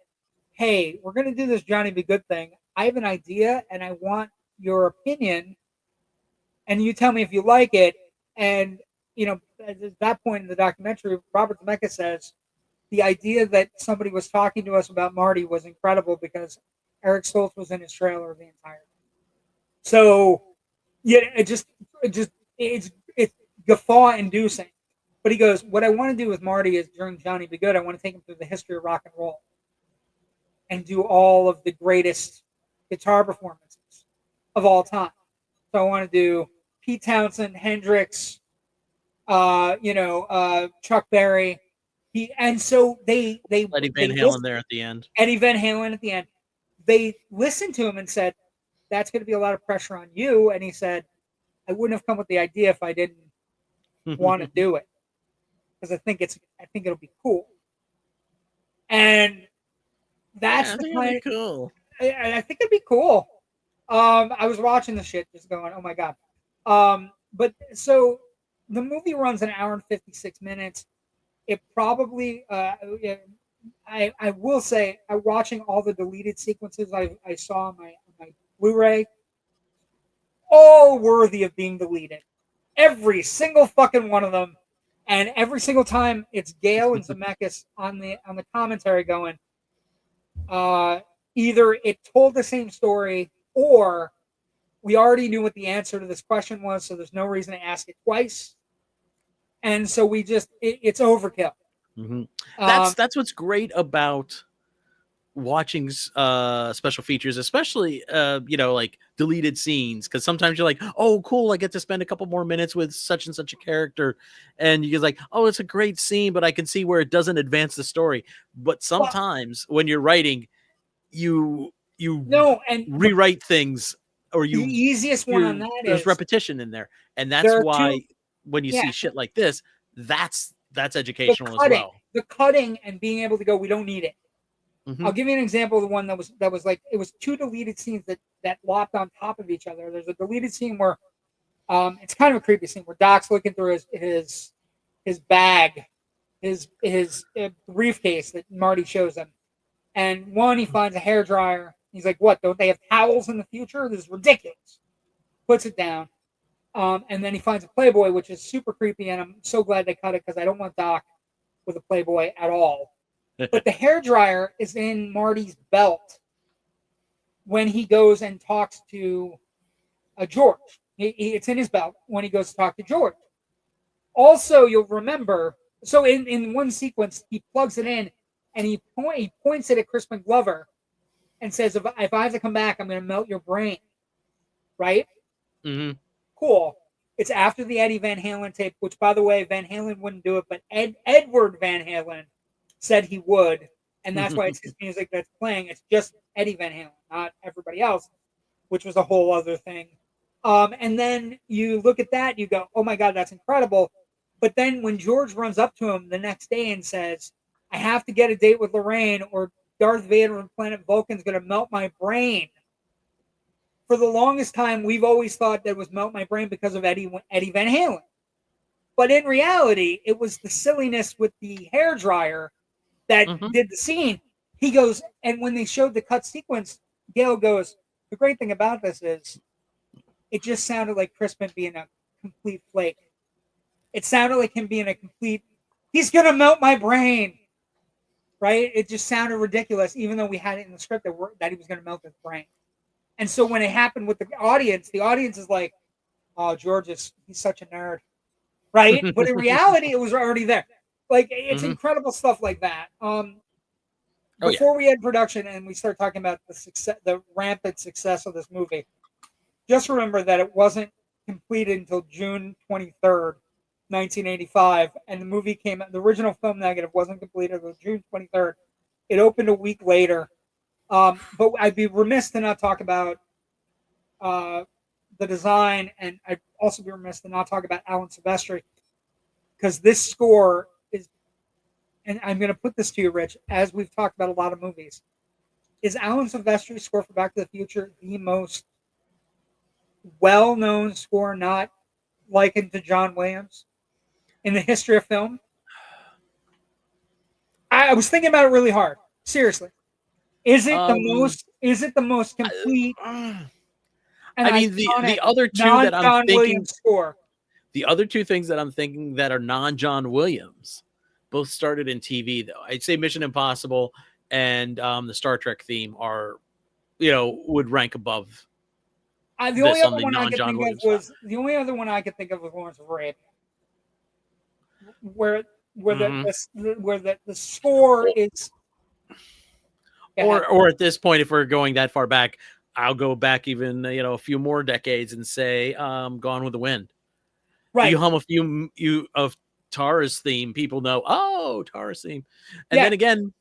"Hey, we're going to do this Johnny Be Good thing. I have an idea and I want your opinion, and you tell me if you like it." And at that point in the documentary, Robert Zemeckis says the idea that somebody was talking to us about Marty was incredible because Eric Stoltz was in his trailer the entire time. So it's guffaw inducing. But he goes, what I want to do with Marty is during Johnny Be Good, I want to take him through the history of rock and roll and do all of the greatest guitar performances of all time. So I want to do Pete Townsend, Hendrix, Chuck Berry. And so they Eddie Van Halen there at the end. Eddie Van Halen at the end. They listened to him and said, "That's going to be a lot of pressure on you." And he said, "I wouldn't have come with the idea if I didn't want to do it, because I think it'll be cool." And that's cool. I think it'd be cool. I was watching the shit, just going, "Oh my god!" But so the movie runs an hour and 56 minutes. It probably, I will say, watching all the deleted sequences I saw on my Blu-ray, all worthy of being deleted. Every single fucking one of them, and every single time it's Gale and Zemeckis on the commentary going, either it told the same story or we already knew what the answer to this question was, so there's no reason to ask it twice. And so it's overkill. That's what's great about watching special features, especially like deleted scenes, because sometimes you're like, oh cool, I get to spend a couple more minutes with such and such a character, and you get like, oh, it's a great scene, but I can see where it doesn't advance the story. But sometimes when you're writing, you rewrite things, or the easiest one on that there's repetition in there, and that's why when you see shit like this, that's educational as well. The cutting and being able to go, we don't need it. I'll give you an example of the one that was like, it was two deleted scenes that lopped on top of each other. There's a deleted scene where It's kind of a creepy scene where Doc's looking through his bag, his briefcase that Marty shows him, and he finds a hairdryer. He's like, "What? Don't they have towels in the future? This is ridiculous." Puts it down, and then he finds a Playboy, which is super creepy, and I'm so glad they cut it because I don't want Doc with a Playboy at all. But the hairdryer is in Marty's belt when he goes and talks to George. It's in his belt when he goes to talk to George. Also, you'll remember, so in one sequence, he plugs it in and he points it at Crispin GLover and says, if I have to come back, I'm going to melt your brain. Right? Mm-hmm. Cool. It's after the Eddie Van Halen tape, which, by the way, Van Halen wouldn't do it, but Edward Van Halen said he would, and that's why it's his music that's playing. It's just Eddie Van Halen, not everybody else, which was a whole other thing. And then you look at that, you go, oh my God, that's incredible. But then when George runs up to him the next day and says, I have to get a date with Lorraine or Darth Vader and Planet Vulcan's going to melt my brain. For the longest time, we've always thought that it was melt my brain because of Eddie Van Halen. But in reality, it was the silliness with the hairdryer that did the scene. He goes, and when they showed the cut sequence, Gale goes, the great thing about this is it just sounded like Crispin being a complete flake. It sounded like him being a complete, he's going to melt my brain. Right? It just sounded ridiculous, even though we had it in the script that he was going to melt his brain. And so when it happened with the audience is like, oh, he's such a nerd. Right? But in reality, it was already there. Like, it's incredible stuff like that. Before we end production and we start talking about the rampant success of this movie, just remember that it wasn't completed until June 23rd, 1985, and the movie came out. The original film negative wasn't completed until June 23rd. It opened a week later. But I'd be remiss to not talk about the design, and I'd also be remiss to not talk about Alan Silvestri, because this score is, and I'm going to put this to you, Rich, as we've talked about a lot of movies, is Alan Silvestri's score for Back to the Future the most well-known score not likened to John Williams in the history of film? I was thinking about it really hard. Seriously. Is it the most complete? I mean, the other two that I'm thinking, score. The other two things that I'm thinking that are non-John Williams, both started in TV though. I'd say Mission Impossible and the Star Trek theme are, would rank above. The only other one I could think of was Lawrence of Arabia, where the score is. Or at this point, if we're going that far back, I'll go back even a few more decades and say Gone with the Wind. Right. You hum a few of Tara's theme, people know, oh, Tara's theme. And then again,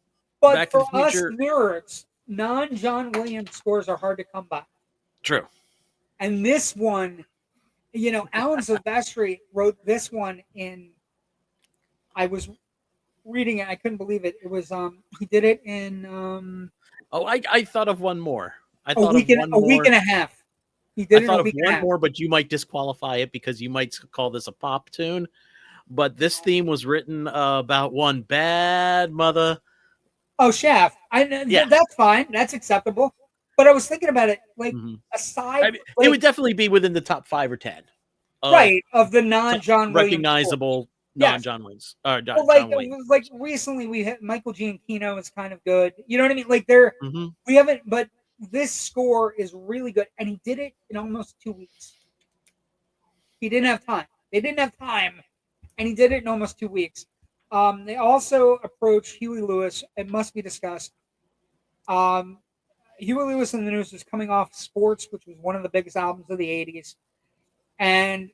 but Back for to the Future, us nerds, non-John Williams scores are hard to come by. True. And this one, Alan Silvestri wrote this one in, I was reading it, I couldn't believe it. It was he did it in I thought of one more. A week and a half. He did it a week and a half. More, but you might disqualify it because you might call this a pop tune. But this theme was written about one bad mother. Oh, Shaft. That's fine. That's acceptable. But I was thinking about it, like aside, it would definitely be within the top 5 or 10. Of the non-John Williams recognizable non-John Williams. John Williams. Like recently we hit Michael Giacchino is kind of good. You know what I mean? Like we haven't, but this score is really good, and he did it in almost 2 weeks. He didn't have time. They didn't have time, and he did it in almost 2 weeks. They also approached Huey Lewis. It must be discussed. Huey Lewis in the News was coming off Sports, which was one of the biggest albums of the 80s. And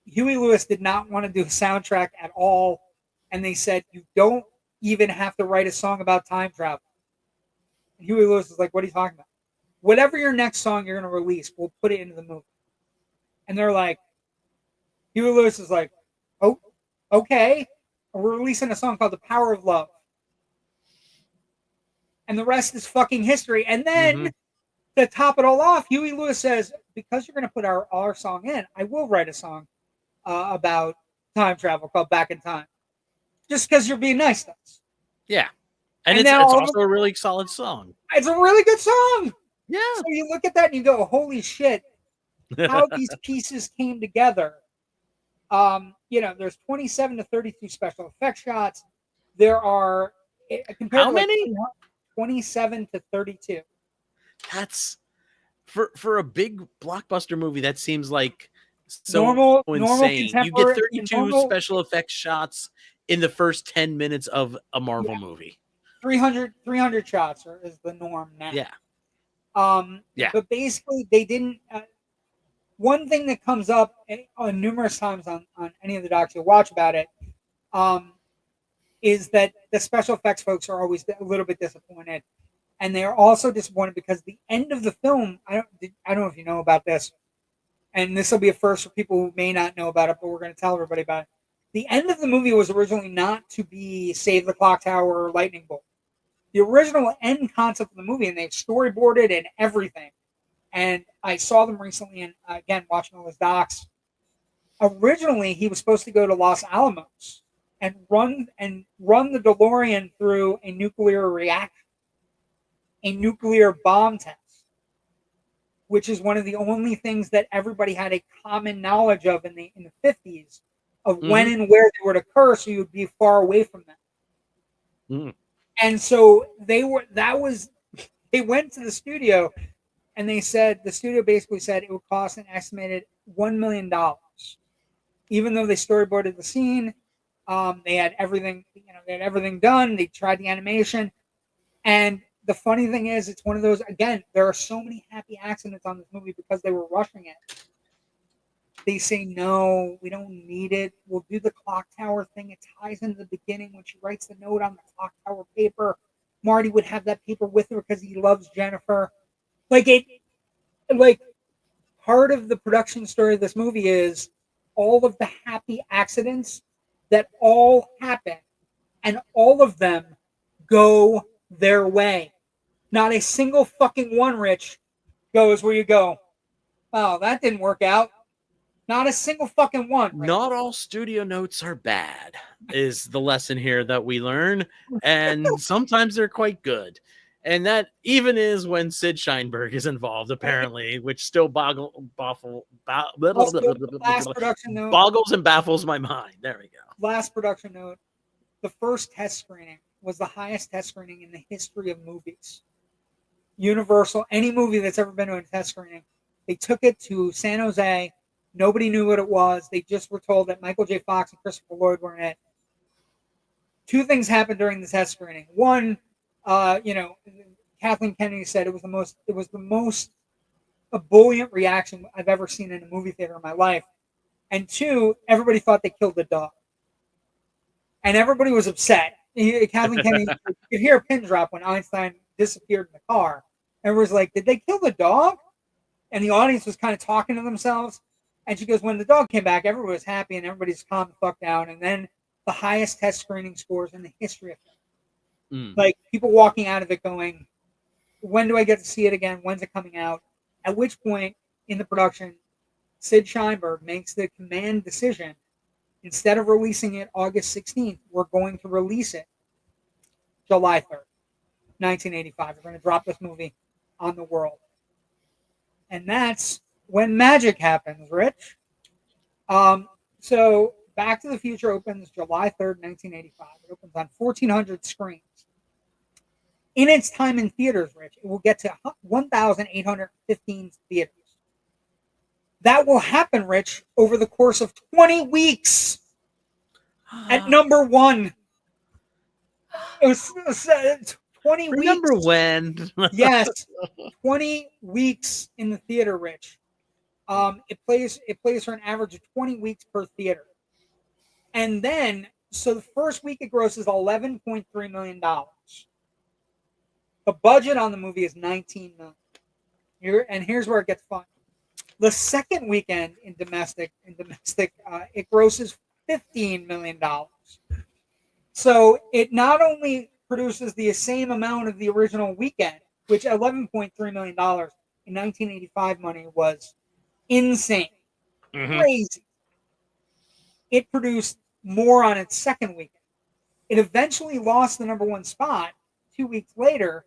Huey Lewis did not want to do a soundtrack at all. And they said, you don't even have to write a song about time travel. And Huey Lewis is like, what are you talking about? Whatever your next song you're going to release, we'll put it into the movie. And they're like, Huey Lewis is like, oh, okay. We're releasing a song called The Power of Love. And the rest is fucking history. And then to top it all off, Huey Lewis says, because you're going to put our song in, I will write a song about time travel called Back in Time. Just because you're being nice to us. Yeah. And And it's now also a really solid song. It's a really good song. Yeah. So you look at that and you go, holy shit, how these pieces came together. There's 27 to 32 special effects shots. There are compared how to many? 27 to 32. That's for a big blockbuster movie. That seems like so normal insane. You get contemporary 32 special effects shots in the first 10 minutes of a Marvel movie. 300 shots is the norm now. Yeah. Yeah. But basically, they didn't. One thing that comes up numerous times on any of the docs you watch about it, is that the special effects folks are always a little bit disappointed, and they are also disappointed because the end of the film. I don't know if you know about this, and this will be a first for people who may not know about it, but we're going to tell everybody about it. The end of the movie was originally not to be Save the Clock Tower or Lightning Bolt. The original end concept of the movie, and they've storyboarded and everything. And I saw them recently, and again, watching all those docs. Originally, he was supposed to go to Los Alamos and run the DeLorean through a nuclear reaction, a nuclear bomb test, which is one of the only things that everybody had a common knowledge of in the 50s of when and where they would occur, so you would be far away from them. And so they went to the studio, and the studio basically said it would cost an estimated $1 million. Even though they storyboarded the scene, they had everything, done. They tried the animation, and the funny thing is, it's one of those. Again, there are so many happy accidents on this movie because they were rushing it. They say, no, we don't need it. We'll do the clock tower thing. It ties into the beginning when she writes the note on the clock tower paper. Marty would have that paper with her because he loves Jennifer. Part of the production story of this movie is all of the happy accidents that all happen, and all of them go their way. Not a single fucking one, Rich, goes where you go, oh, that didn't work out. Not a single fucking one. Rich. Not all studio notes are bad, is the lesson here that we learn. And sometimes they're quite good. And that even is when Sid Sheinberg is involved, apparently, which still boggles and baffles my mind. There we go. Last production note. The first test screening was the highest test screening in the history of movies. Universal, any movie that's ever been to a test screening, they took it to San Jose. Nobody knew what it was. They just were told that Michael J. Fox and Christopher Lloyd were in it. Two things happened during the test screening. One, Kathleen Kennedy said it was the most ebullient reaction I've ever seen in a movie theater in my life. And two, everybody thought they killed the dog. And everybody was upset. Kathleen Kennedy, you could hear a pin drop when Einstein disappeared in the car. Everyone was like, did they kill the dog? And the audience was kind of talking to themselves. And she goes, when the dog came back, everyone was happy and everybody's calmed the fuck down. And then the highest test screening scores in the history of film. Like people walking out of it going, when do I get to see it again? When's it coming out? At which point in the production, Sid Sheinberg makes the command decision. Instead of releasing it August 16th, we're going to release it July 3rd, 1985. We're going to drop this movie on the world. And that's when magic happens, Rich. So Back to the Future opens July 3rd, 1985. It opens on 1,400 screens. In its time in theaters, Rich, it will get to 1,815 theaters. That will happen, Rich, over the course of 20 weeks at number one. It was 20 weeks. Remember when? Yes, 20 weeks in the theater, Rich. It plays for an average of 20 weeks per theater. And then, so the first week it grosses $11.3 million. The budget on the movie is $19 million. And here's where it gets fun. The second weekend in domestic, it grosses $15 million. So it not only produces the same amount of the original weekend, which $11.3 million in 1985 money was Insane. Mhm. Crazy. It produced more on its second weekend. It eventually lost the #1 spot 2 weeks later,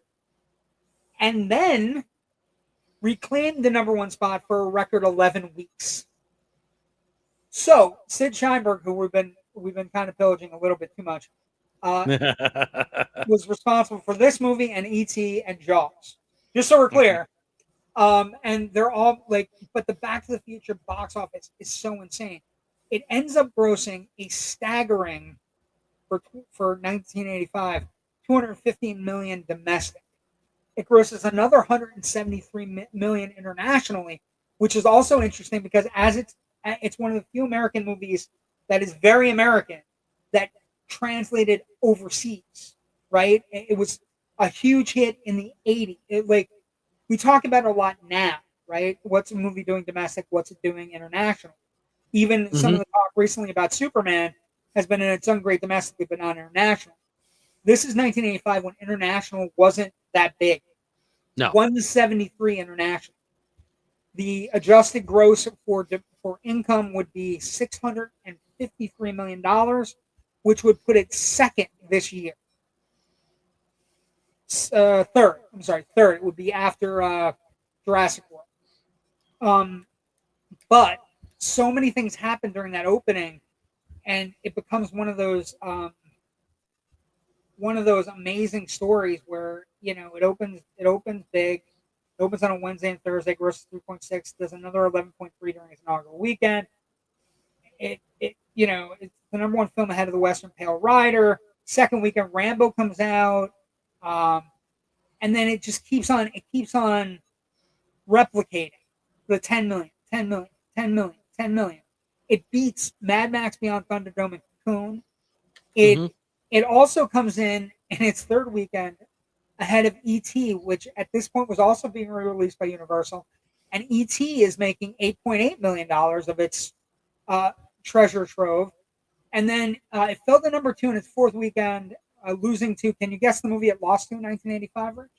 and then reclaimed the #1 spot for a record 11 weeks. So Sid Sheinberg, who we've been kind of pillaging a little bit too much, uh, was responsible for this movie and E.T. and Jaws. Just so we're clear, and they're all like, but the Back to the Future box office is so insane. It ends up grossing a staggering for 1985, 215 million domestic. It grosses another 173 million internationally, which is also interesting because as it's one of the few American movies that is very American that translated overseas, right? It was a huge hit in the 80s. Like we talk about it a lot now, right? What's a movie doing domestic? What's it doing international? Even some of the talk recently about Superman has been in its own great domestically, but not international. This is 1985 when international wasn't that big. No. 173 international. The adjusted gross for income would be $653 million, which would put it second this year. Third. I'm sorry, third. It would be after Jurassic World. But so many things happen during that opening, and it becomes one of those amazing stories where it opens big. It opens on a Wednesday and Thursday, grosses 3.6, does another 11.3 during its inaugural weekend. It's the #1 film ahead of the Western Pale Rider. Second weekend, Rambo comes out, and then it just keeps on. It keeps on replicating the 10 million, 10 million, 10 million, 10 million. It beats Mad Max Beyond Thunderdome and Cocoon. It also comes in its third weekend ahead of E.T., which at this point was also being re-released by Universal. And E.T. is making $8.8 million of its treasure trove. And then it fell to #2 in its fourth weekend, losing to, can you guess the movie it lost to in 1985, Rich?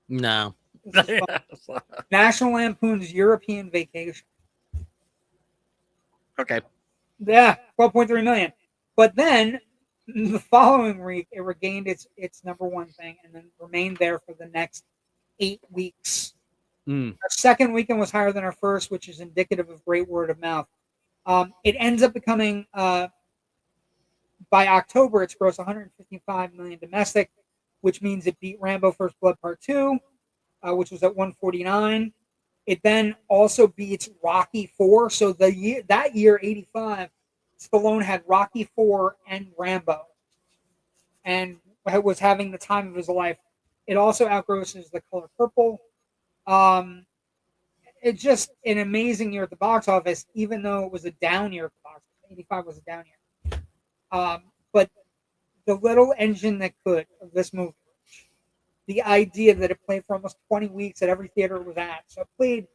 No. National Lampoon's European Vacation. Okay. Yeah, 12.3 million. But then the following week, it regained its #1 thing and then remained there for the next 8 weeks. Our second weekend was higher than our first, which is indicative of great word of mouth. It ends up becoming, by October, it's grossed 155 million domestic, which means it beat Rambo First Blood Part 2, which was at 149. It then also beats Rocky 4. So that year, 85, Stallone had Rocky 4 and Rambo, and was having the time of his life. It also outgrosses The Color Purple. It's just an amazing year at the box office, even though it was a down year at the box office. 85 was a down year. But the little engine that could of this movie, the idea that it played for almost 20 weeks at every theater it was at. So it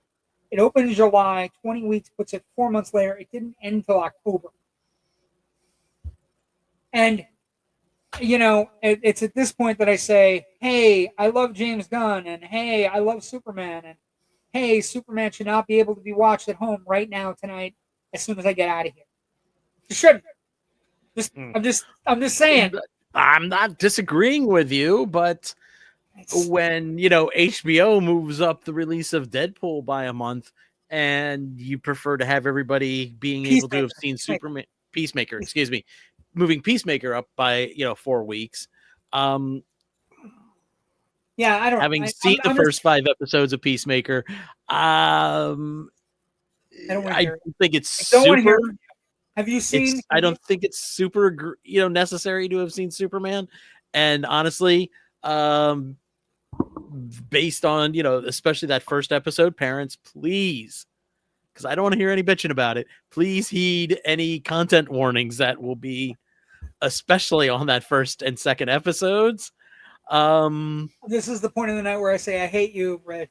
opened in July, 20 weeks puts it 4 months later. It didn't end until October. And, it's at this point that I say, hey, I love James Gunn, and hey, I love Superman, and hey, Superman should not be able to be watched at home right now, tonight, as soon as I get out of here. You shouldn't. I'm just saying. I'm not disagreeing with you, but when HBO moves up the release of Deadpool by a month, and you prefer to have everybody being able to have seen Peacemaker, excuse me, moving Peacemaker up by 4 weeks. Yeah, I don't. Having seen the first 5 episodes of Peacemaker, I don't think it's super. Have you seen? I don't think it's super, necessary to have seen Superman. And honestly, based on, especially that first episode, parents, please, because I don't want to hear any bitching about it, please heed any content warnings that will be, especially on that first and second episodes. This is the point of the night where I say I hate you, Rich.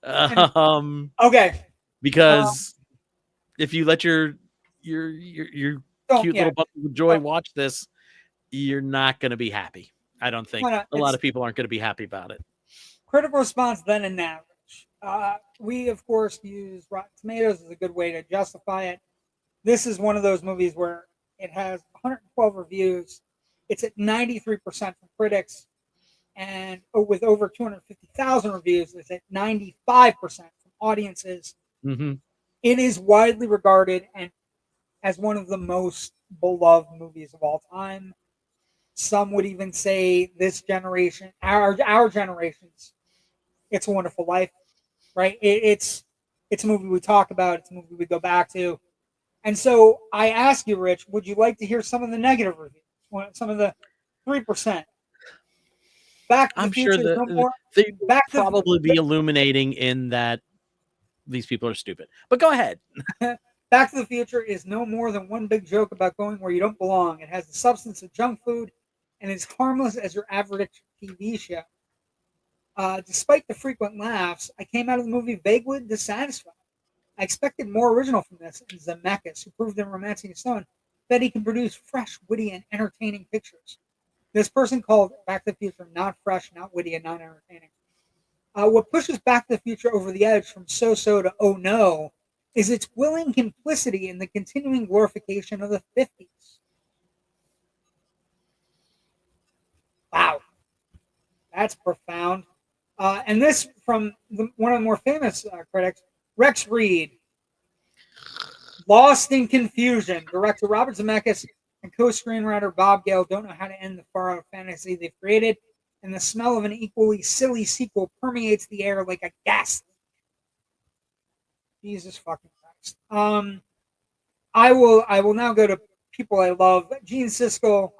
Okay. Because if you let your cute little bundle of joy watch this, you're not going to be happy. I don't think a lot of people aren't going to be happy about it. Critical response then and now. We, of course, use Rotten Tomatoes as a good way to justify it. This is one of those movies where it has 112 reviews. It's at 93% from critics, and with over 250,000 reviews, it's at 95% from audiences. Mm-hmm. It is widely regarded and as one of the most beloved movies of all time. Some would even say this generation, our generation's It's a Wonderful Life, right? It's a movie we talk about. It's a movie we go back to. And so I ask you, Rich, would you like to hear some of the negative reviews? Some of the 3%. Back to the I'm sure Future is no more. they Back to probably be illuminating in that these people are stupid. But go ahead. Back to the Future is no more than one big joke about going where you don't belong. It has the substance of junk food and is harmless as your average TV show. Despite the frequent laughs, I came out of the movie vaguely dissatisfied. I expected more original from this, and Zemeckis, who proved in *Romancing the Stone* that he can produce fresh, witty, and entertaining pictures. This person called Back to the Future not fresh, not witty, and not entertaining. What pushes Back to the Future over the edge from so-so to oh no is its willing complicity in the continuing glorification of the 50s. Wow. That's profound. And this from one of the more famous critics, Rex Reed. Lost in confusion. Director Robert Zemeckis and co-screenwriter Bob Gale don't know how to end the far-out fantasy they've created, and the smell of an equally silly sequel permeates the air like a gas leak. Jesus fucking Christ. I will now go to people I love. Gene Siskel.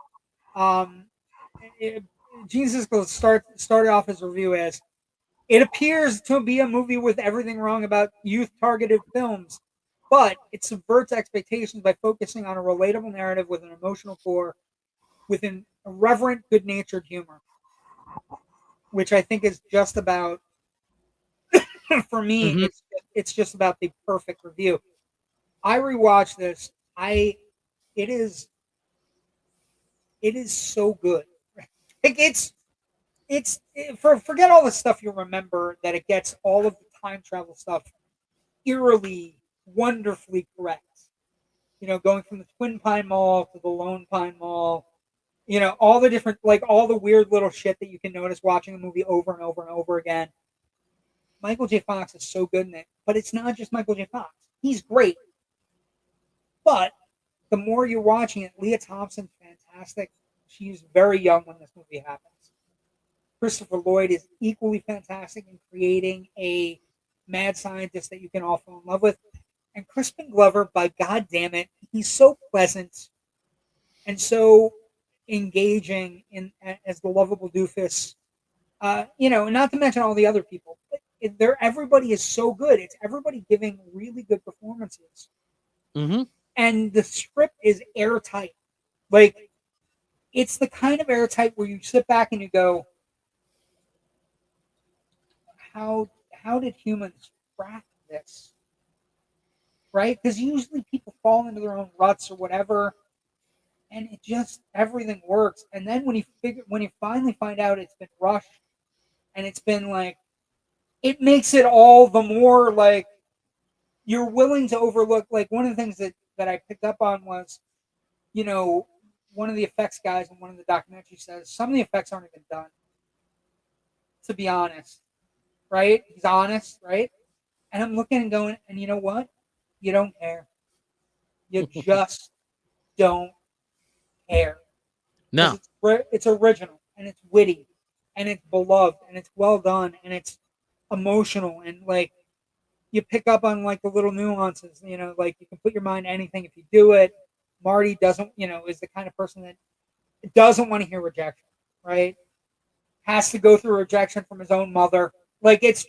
Gene Siskel started off his review as, "It appears to be a movie with everything wrong about youth-targeted films, but it subverts expectations by focusing on a relatable narrative with an emotional core, with an irreverent, good-natured humor," which I think is just about, for me, Mm-hmm. it's just about the perfect review. I rewatched this. It is so good. Like forget all the stuff you remember, that it gets all of the time travel stuff eerily, wonderfully correct. Going from the Twin Pine Mall to the Lone Pine Mall, all the different, like all the weird little shit that you can notice watching a movie over and over and over again. Michael J. Fox is so good in it, but it's not just Michael J. Fox. He's great. But the more you're watching it, Lea Thompson's fantastic. She's very young when this movie happens. Christopher Lloyd is equally fantastic in creating a mad scientist that you can all fall in love with. And Crispin GLover, by God damn it, he's so pleasant and so engaging as the lovable doofus. Not to mention all the other people. Everybody is so good. It's everybody giving really good performances. Mm-hmm. And the script is airtight. Like, it's the kind of airtight where you sit back and you go, how did humans craft this? Right? Because usually people fall into their own ruts or whatever, and it just, everything works. And then when you finally find out it's been rushed, and it's been like, it makes it all the more like you're willing to overlook. Like, one of the things that I picked up on was, one of the effects guys in one of the documentaries says some of the effects aren't even done. To be honest, right? He's honest, right? And I'm looking and going, and you know what? You don't care. You just don't care. No. It's original, and it's witty, and it's beloved, and it's well done, and it's emotional, and like you pick up on like the little nuances. Like you can put your mind to anything if you do it. Marty doesn't, is the kind of person that doesn't want to hear rejection, right? Has to go through rejection from his own mother. Like it's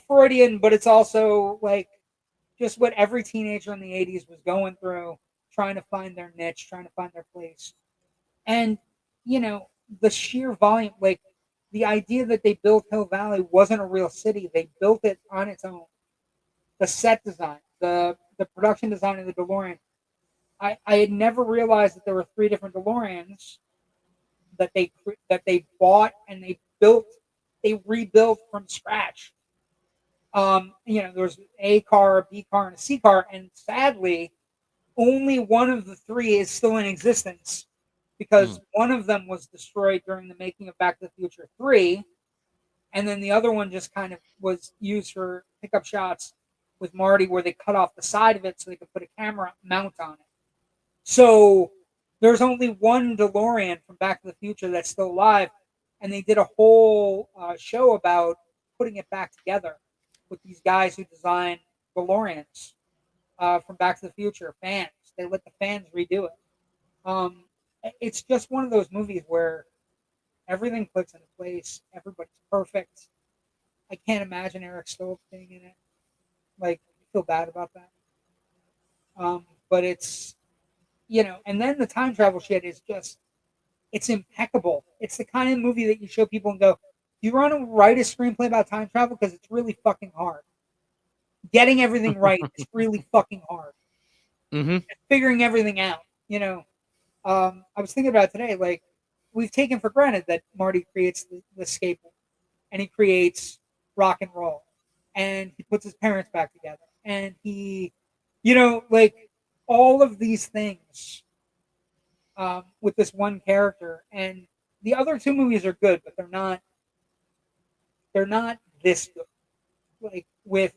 Freudian, but it's also like just what every teenager in the 80s was going through, trying to find their niche, trying to find their place. And, the sheer volume, like the idea that they built Hill Valley wasn't a real city. They built it on its own. The set design, the production design of the DeLorean. I had never realized that there were 3 different DeLoreans that they bought and they built they rebuilt from scratch. There's A car, a B car, and a C car, and sadly, only one of the three is still in existence because one of them was destroyed during the making of Back to the Future 3, and then the other one just kind of was used for pickup shots with Marty where they cut off the side of it so they could put a camera mount on it. So there's only one DeLorean from Back to the Future that's still alive, and they did a whole show about putting it back together with these guys who designed DeLoreans from Back to the Future, fans. They let the fans redo it. It's just one of those movies where everything clicks into place. Everybody's perfect. I can't imagine Eric Stoltz being in it. Like, I feel bad about that. But it's, and then the time travel shit is just, it's impeccable. It's the kind of movie that you show people and go, do you want to write a screenplay about time travel? Because it's really fucking hard. Getting everything right is really fucking hard. Mm-hmm. Figuring everything out, I was thinking about it today, like, we've taken for granted that Marty creates the skateboard and he creates rock and roll and he puts his parents back together and he, like, all of these things with this one character. And the other two movies are good, but they're not this good. Like, with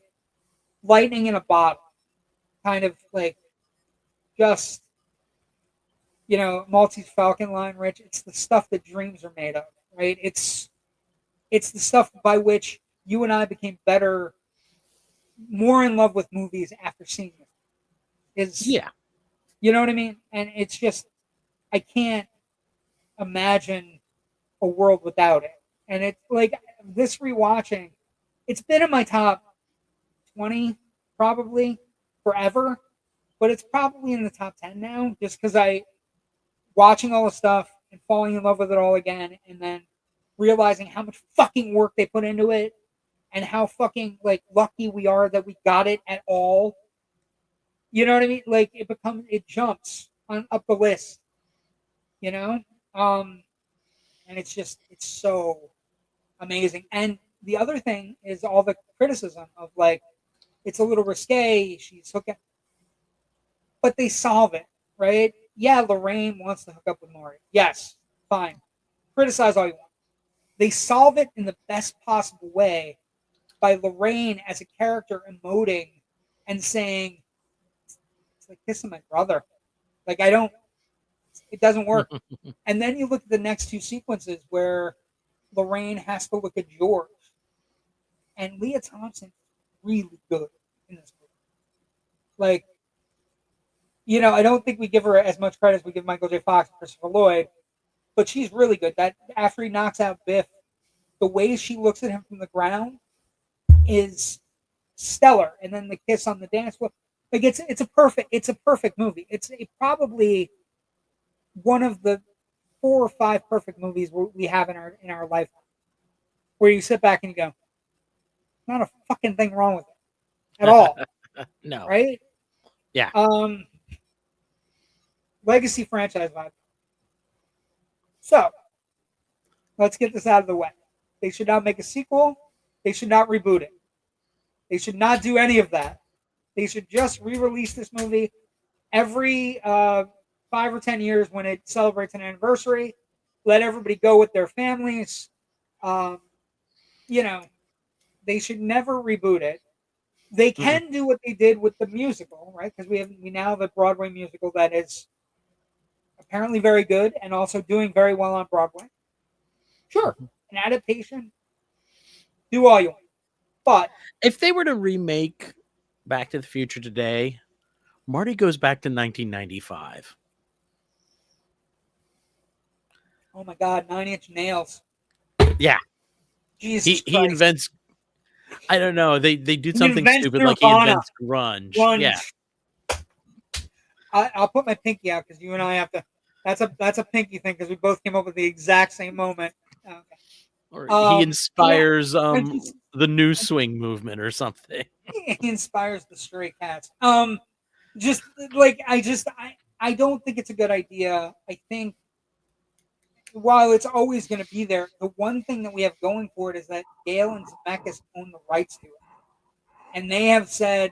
lightning in a bottle, kind of like just, Maltese Falcon line, Rich. It's the stuff that dreams are made of, right? It's the stuff by which you and I became more in love with movies after seeing them. Yeah. You know what I mean? And it's just, I can't imagine a world without it. And it's like this rewatching, it's been in my top 20 probably forever, but it's probably in the top 10 now just because watching all the stuff and falling in love with it all again and then realizing how much fucking work they put into it and how fucking like lucky we are that we got it at all. You know what I mean? Like, it jumps up the list, and it's so amazing. And the other thing is all the criticism of, like, it's a little risque, she's hooking, but they solve it, right? Yeah, Lorraine wants to hook up with Marty. Yes, fine. Criticize all you want. They solve it in the best possible way by Lorraine as a character emoting and saying, it's like kissing my brother. Like, it doesn't work. And then you look at the next two sequences where Lorraine has to look at George. And Lea Thompson is really good in this movie. Like, I don't think we give her as much credit as we give Michael J. Fox and Christopher Lloyd, but she's really good. That after he knocks out Biff, the way she looks at him from the ground is stellar. And then the kiss on the dance floor, like, it's a perfect movie. It's probably one of the 4 or 5 perfect movies we have in our lifetime, where you sit back and you go, not a fucking thing wrong with it at all. No. Right? Yeah. Legacy franchise vibe. So, let's get this out of the way. They should not make a sequel. They should not reboot it. They should not do any of that. They should just re-release this movie every 5 or 10 years when it celebrates an anniversary. Let everybody go with their families. They should never reboot it. They can do what they did with the musical, right? Because we now have a Broadway musical that is apparently very good and also doing very well on Broadway. Sure, an adaptation. Do all you want. But if they were to remake Back to the Future today, Marty goes back to 1995. Oh my God, 9 Inch Nails. Yeah. Jesus He invents, I don't know, they do something stupid Nirvana. like he invents grunge. Yeah. I'll put my pinky out because you and I have to. That's a pinky thing because we both came up with the exact same moment. Okay. Or he inspires the new swing movement or something. He inspires the Stray Cats. Just like I don't think it's a good idea. I think while it's always going to be there, the one thing that we have going for it is that Gale and Zemeckis own the rights to it, and they have said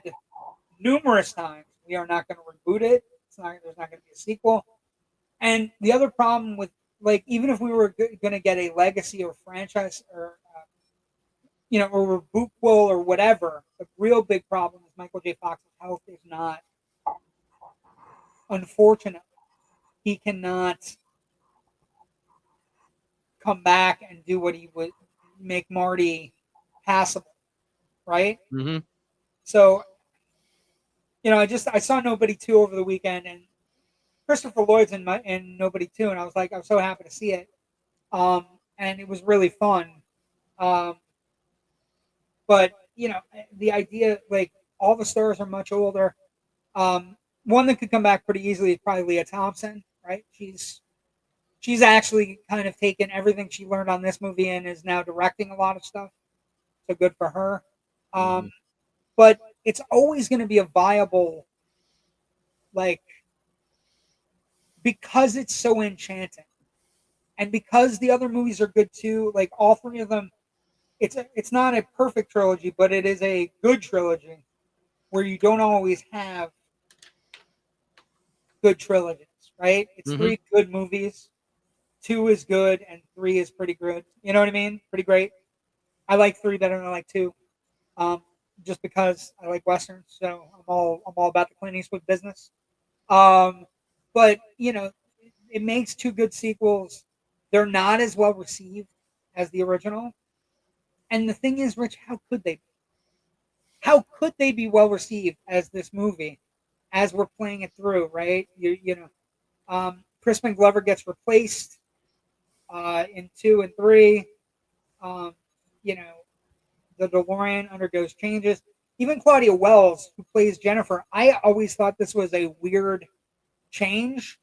numerous times we are not going to reboot it. There's not going to be a sequel. And the other problem with, like, even if we were going to get a legacy or franchise or or reboot or whatever, the real big problem is Michael J. Fox's health is not. Unfortunately, he cannot come back and do what he would make Marty passable, right? Mm-hmm. So, I saw Nobody 2 over the weekend, and Christopher Lloyd's in Nobody 2, and I was so happy to see it. And it was really fun. But the idea, like, all the stars are much older. One that could come back pretty easily is probably Lea Thompson, right? She's actually kind of taken everything she learned on this movie and is now directing a lot of stuff. So good for her. But it's always going to be a viable, like, because it's so enchanting, and because the other movies are good too. Like, all three of them, it's not a perfect trilogy, but it is a good trilogy where you don't always have good trilogies, right? It's three good movies. 2 is good and 3 is pretty good. You know what I mean? Pretty great. I like 3 better than I like 2. Just because I like westerns, so I'm all about the Clint Eastwood business. But it makes 2 good sequels. They're not as well received as the original. And the thing is, Rich, how could they be? How could they be well received as this movie, as we're playing it through, right? Crispin GLover gets replaced in 2 and 3. The DeLorean undergoes changes. Even Claudia Wells, who plays Jennifer, I always thought this was a weird change.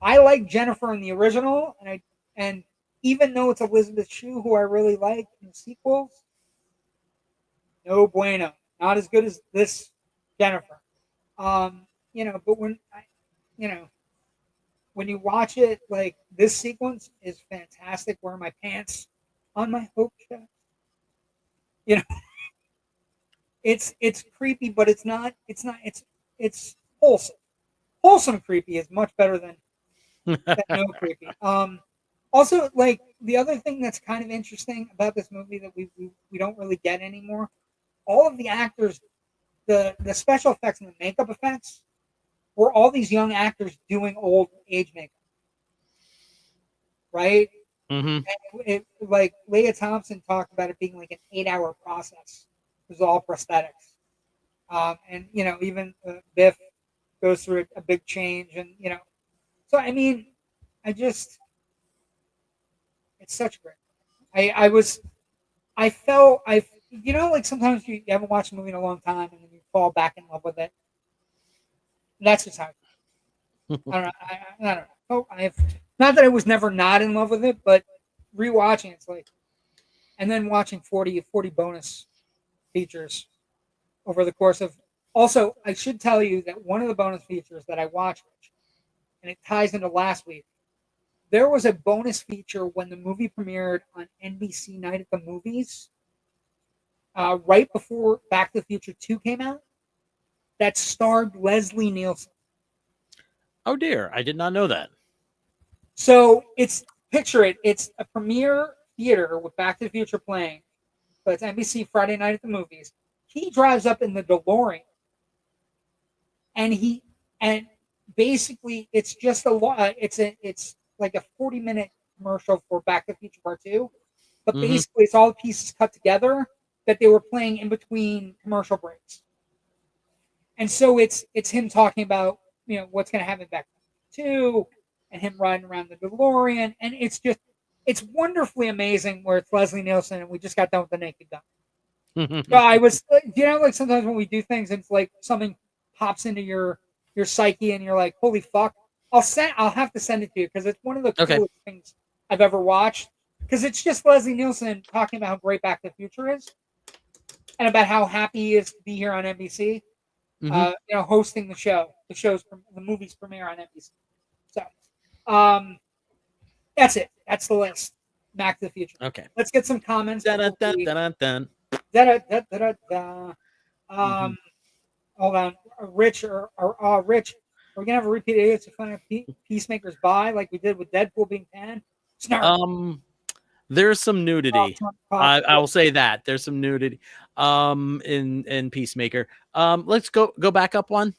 I like Jennifer in the original, and even though it's Elizabeth Shue, who I really like in the sequels, no bueno, not as good as this Jennifer. But when you watch it, like, this sequence is fantastic. Wearing my pants on my hope chest. It's creepy, but it's not. It's wholesome. Wholesome creepy is much better than no creepy. Also, like, the other thing that's kind of interesting about this movie that we don't really get anymore, all of the actors, the special effects and the makeup effects were all these young actors doing old age makeup, right? Like, Lea Thompson talked about it being like an 8-hour process. It was all prosthetics, and even Biff goes through a big change, and so I mean, it's such great. I felt like sometimes you haven't watched a movie in a long time and then you fall back in love with it. That's just how I don't know. I don't know. Oh, not that I was never not in love with it, but rewatching it's like, and then watching 40 bonus features over the course of. Also, I should tell you that one of the bonus features that I watched, and it ties into last week, there was a bonus feature when the movie premiered on NBC Night at the Movies, right before Back to the Future 2 came out, that starred Leslie Nielsen. Oh dear, I did not know that. So picture it, it's a premiere theater with Back to the Future playing, but it's NBC Friday Night at the Movies. He drives up in the DeLorean, and basically it's just it's like a 40-minute commercial for Back to the Future Part 2, but basically it's all the pieces cut together that they were playing in between commercial breaks. And so it's him talking about what's going to happen Back to 2, and him riding around the DeLorean, and it's wonderfully amazing. Where it's Leslie Nielsen, and we just got done with The Naked Gun. So I was, like, sometimes when we do things, it's like something pops into your psyche, and you're like, "Holy fuck!" I'll have to send it to you because it's one of the coolest things I've ever watched. Because it's just Leslie Nielsen talking about how great Back to the Future is, and about how happy he is to be here on NBC. Hosting the movie's premiere on NBC. So, that's it. That's the list. Back to the Future. Okay. Let's get some comments. Dun, dun, before we- dun, dun, dun. Da-da-da-da-da. Mhm. Hold on. Rich, Rich, we're going to have a repeat idiots to find Peacemaker's buy like we did with Deadpool being banned. Snark. There's some nudity. Cough. I will say that there's some nudity in Peacemaker. Let's go back up one.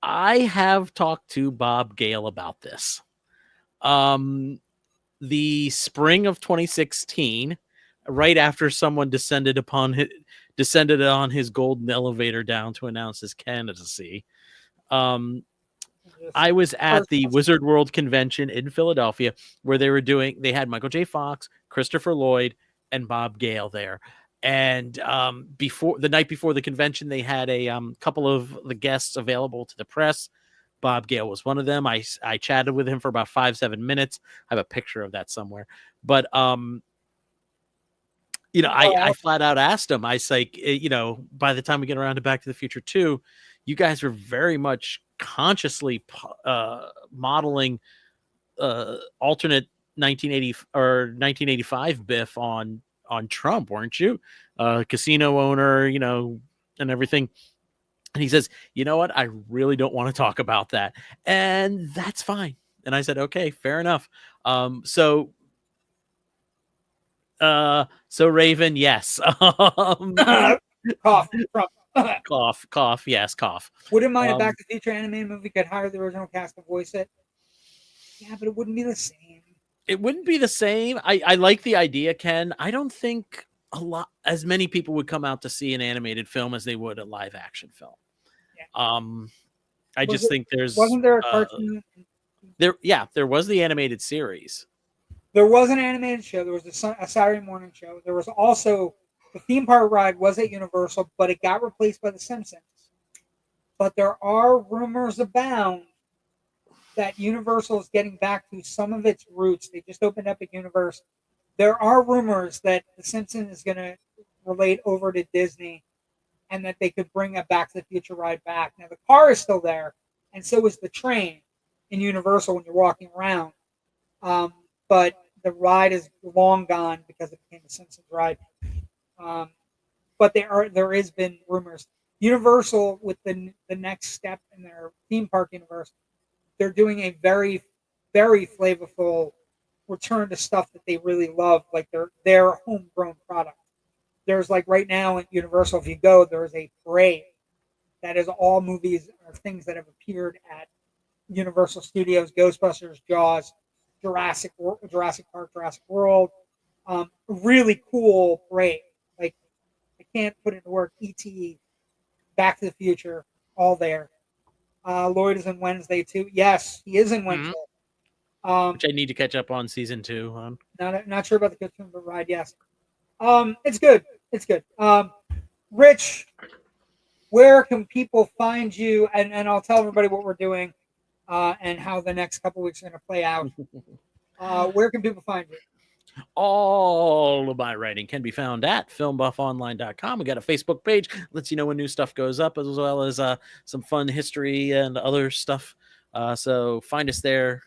I have talked to Bob Gale about this. The spring of 2016, right after someone descended on his golden elevator down to announce his candidacy. I was at the Wizard World convention in Philadelphia where they had Michael J. Fox, Christopher Lloyd, and Bob Gale there. And the night before the convention, they had a couple of the guests available to the press. Bob Gale was one of them. I chatted with him for about 5-7 minutes. I have a picture of that somewhere. But I flat out asked him. I was like, by the time we get around to Back to the Future 2, you guys were very much consciously modeling alternate 1980 or 1985 Biff on Trump, weren't you? Casino owner, and everything. And he says, you know what? I really don't want to talk about that. And that's fine. And I said, okay, fair enough. So Raven, yes. Cough. Cough. Yes, cough. Wouldn't mind a Back to the Future animated movie could hire the original cast to voice it. Yeah, but it wouldn't be the same. It wouldn't be the same. I like the idea, Ken. I don't think as many people would come out to see an animated film as they would a live action film. Yeah. Think wasn't there a cartoon? There was the animated series. There was an animated show. There was a Saturday morning show. There was also the theme park ride was at Universal, but it got replaced by The Simpsons. But there are rumors abound that Universal is getting back to some of its roots. They just opened up at Universal. There are rumors that The Simpsons is going to relate over to Disney and that they could bring a Back to the Future ride back. Now, the car is still there, and so is the train in Universal when you're walking around. But the ride is long gone because it became a Simpsons ride. But there has been rumors. Universal, with the next step in their theme park universe, they're doing a very, very flavorful return to stuff that they really love, like their homegrown product. There's like right now at Universal, if you go, there's a parade that is all movies or things that have appeared at Universal Studios: Ghostbusters, Jaws, Jurassic Park, Jurassic World. Really cool parade. Like, I can't put it into words. E.T., Back to the Future, all there. Lloyd is in Wednesday too. Yes, he is in Wednesday. Which I need to catch up on season 2 on. Not sure about the cartoon, but ride, yes. It's good. It's good. Rich, where can people find you? And I'll tell everybody what we're doing and how the next couple weeks are going to play out. Where can people find you? All of my writing can be found at filmbuffonline.com. We got a Facebook page, lets you know when new stuff goes up, as well as some fun history and other stuff. So find us there,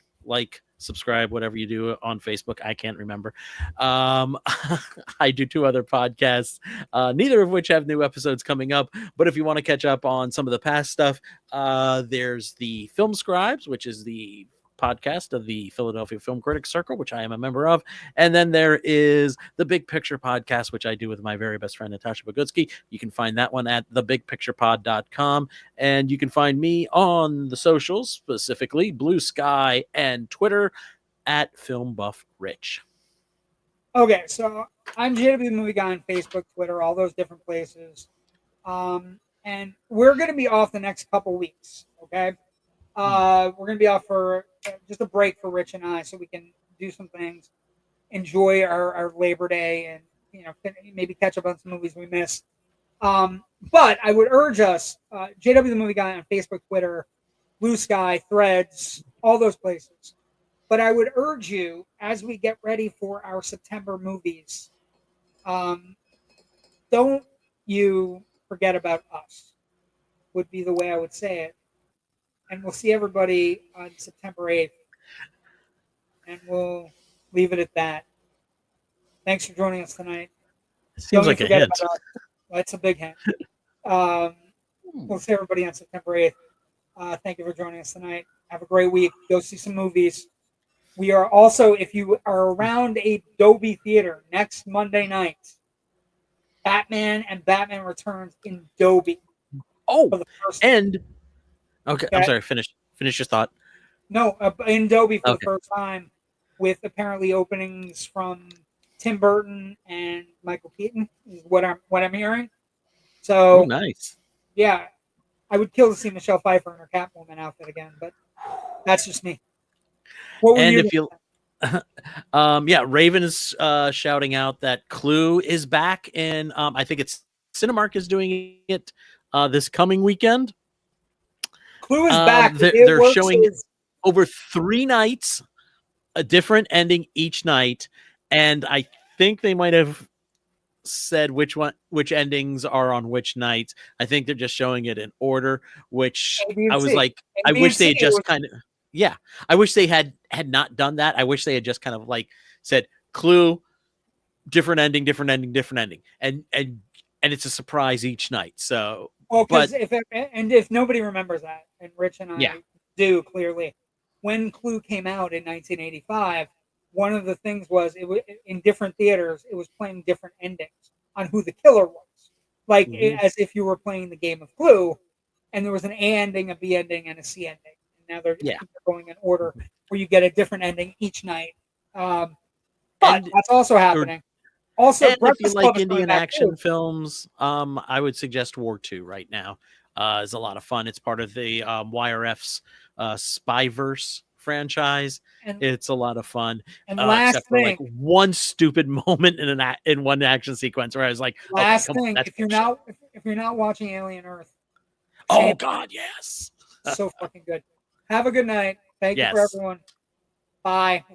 subscribe, whatever you do on Facebook. I can't remember. I do 2 other podcasts, neither of which have new episodes coming up. But if you want to catch up on some of the past stuff, there's the Film Scribes, which is the podcast of the Philadelphia Film Critics Circle, which I am a member of. And then there is the Big Picture Podcast, which I do with my very best friend, Natasha Bogutsky. You can find that one at thebigpicturepod.com. And you can find me on the socials, specifically Blue Sky and Twitter at FilmBuffRich. Okay, so I'm JW Movie Guy on Facebook, Twitter, all those different places. And we're going to be off the next couple weeks, okay? We're going to be off for just a break for Rich and I so we can do some things, enjoy our Labor Day, and maybe catch up on some movies we missed. But I would urge us, JW the Movie Guy on Facebook, Twitter, Blue Sky, Threads, all those places. But I would urge you, as we get ready for our September movies, don't you forget about us, would be the way I would say it. And we'll see everybody on September 8th. and we'll leave it at that. Thanks for joining us tonight. It seems Don't like a forget hint. about us. Well, it's a big hint. We'll see everybody on September 8th. Thank you for joining us tonight. Have a great week. Go see some movies. We are also, if you are around a Dolby theater next Monday night, Batman and Batman Returns in Dolby. Oh, for the first and okay, I'm sorry. Finish your thought. No, in Dolby for the Okay. first time, with apparently openings from Tim Burton and Michael Keaton, is what I'm hearing. So Oh, nice. yeah, I would kill to see Michelle Pfeiffer in her Catwoman outfit again, but that's just me. What were And you? if you, yeah, Raven is shouting out that Clue is back, and I think it's Cinemark is doing it this coming weekend. Clue is back. They're showing over 3 nights, a different ending each night, and I think they might have said which endings are on which nights. I think they're just showing it in order, which I was like, I wish they had just kind of, yeah, I wish they had not done that. I wish they had just kind of like said Clue, different ending, and it's a surprise each night. So, well, because if nobody remembers that, and Rich and I do clearly, when Clue came out in 1985. One of the things was it was in different theaters. It was playing different endings on who the killer was, like as if you were playing the game of Clue, and there was an A ending, a B ending, and a C ending. And now they're going in order where you get a different ending each night. But that's also happening. Also, and if you like Indian action films, I would suggest War 2 right now. Is a lot of fun. It's part of the YRF's Spyverse franchise. And it's a lot of fun. And last except thing, for like one stupid moment in one action sequence where I was like, last thing, if you're not watching Alien Earth, oh God, yes, so fucking good. Have a good night. Thank you for everyone. Bye.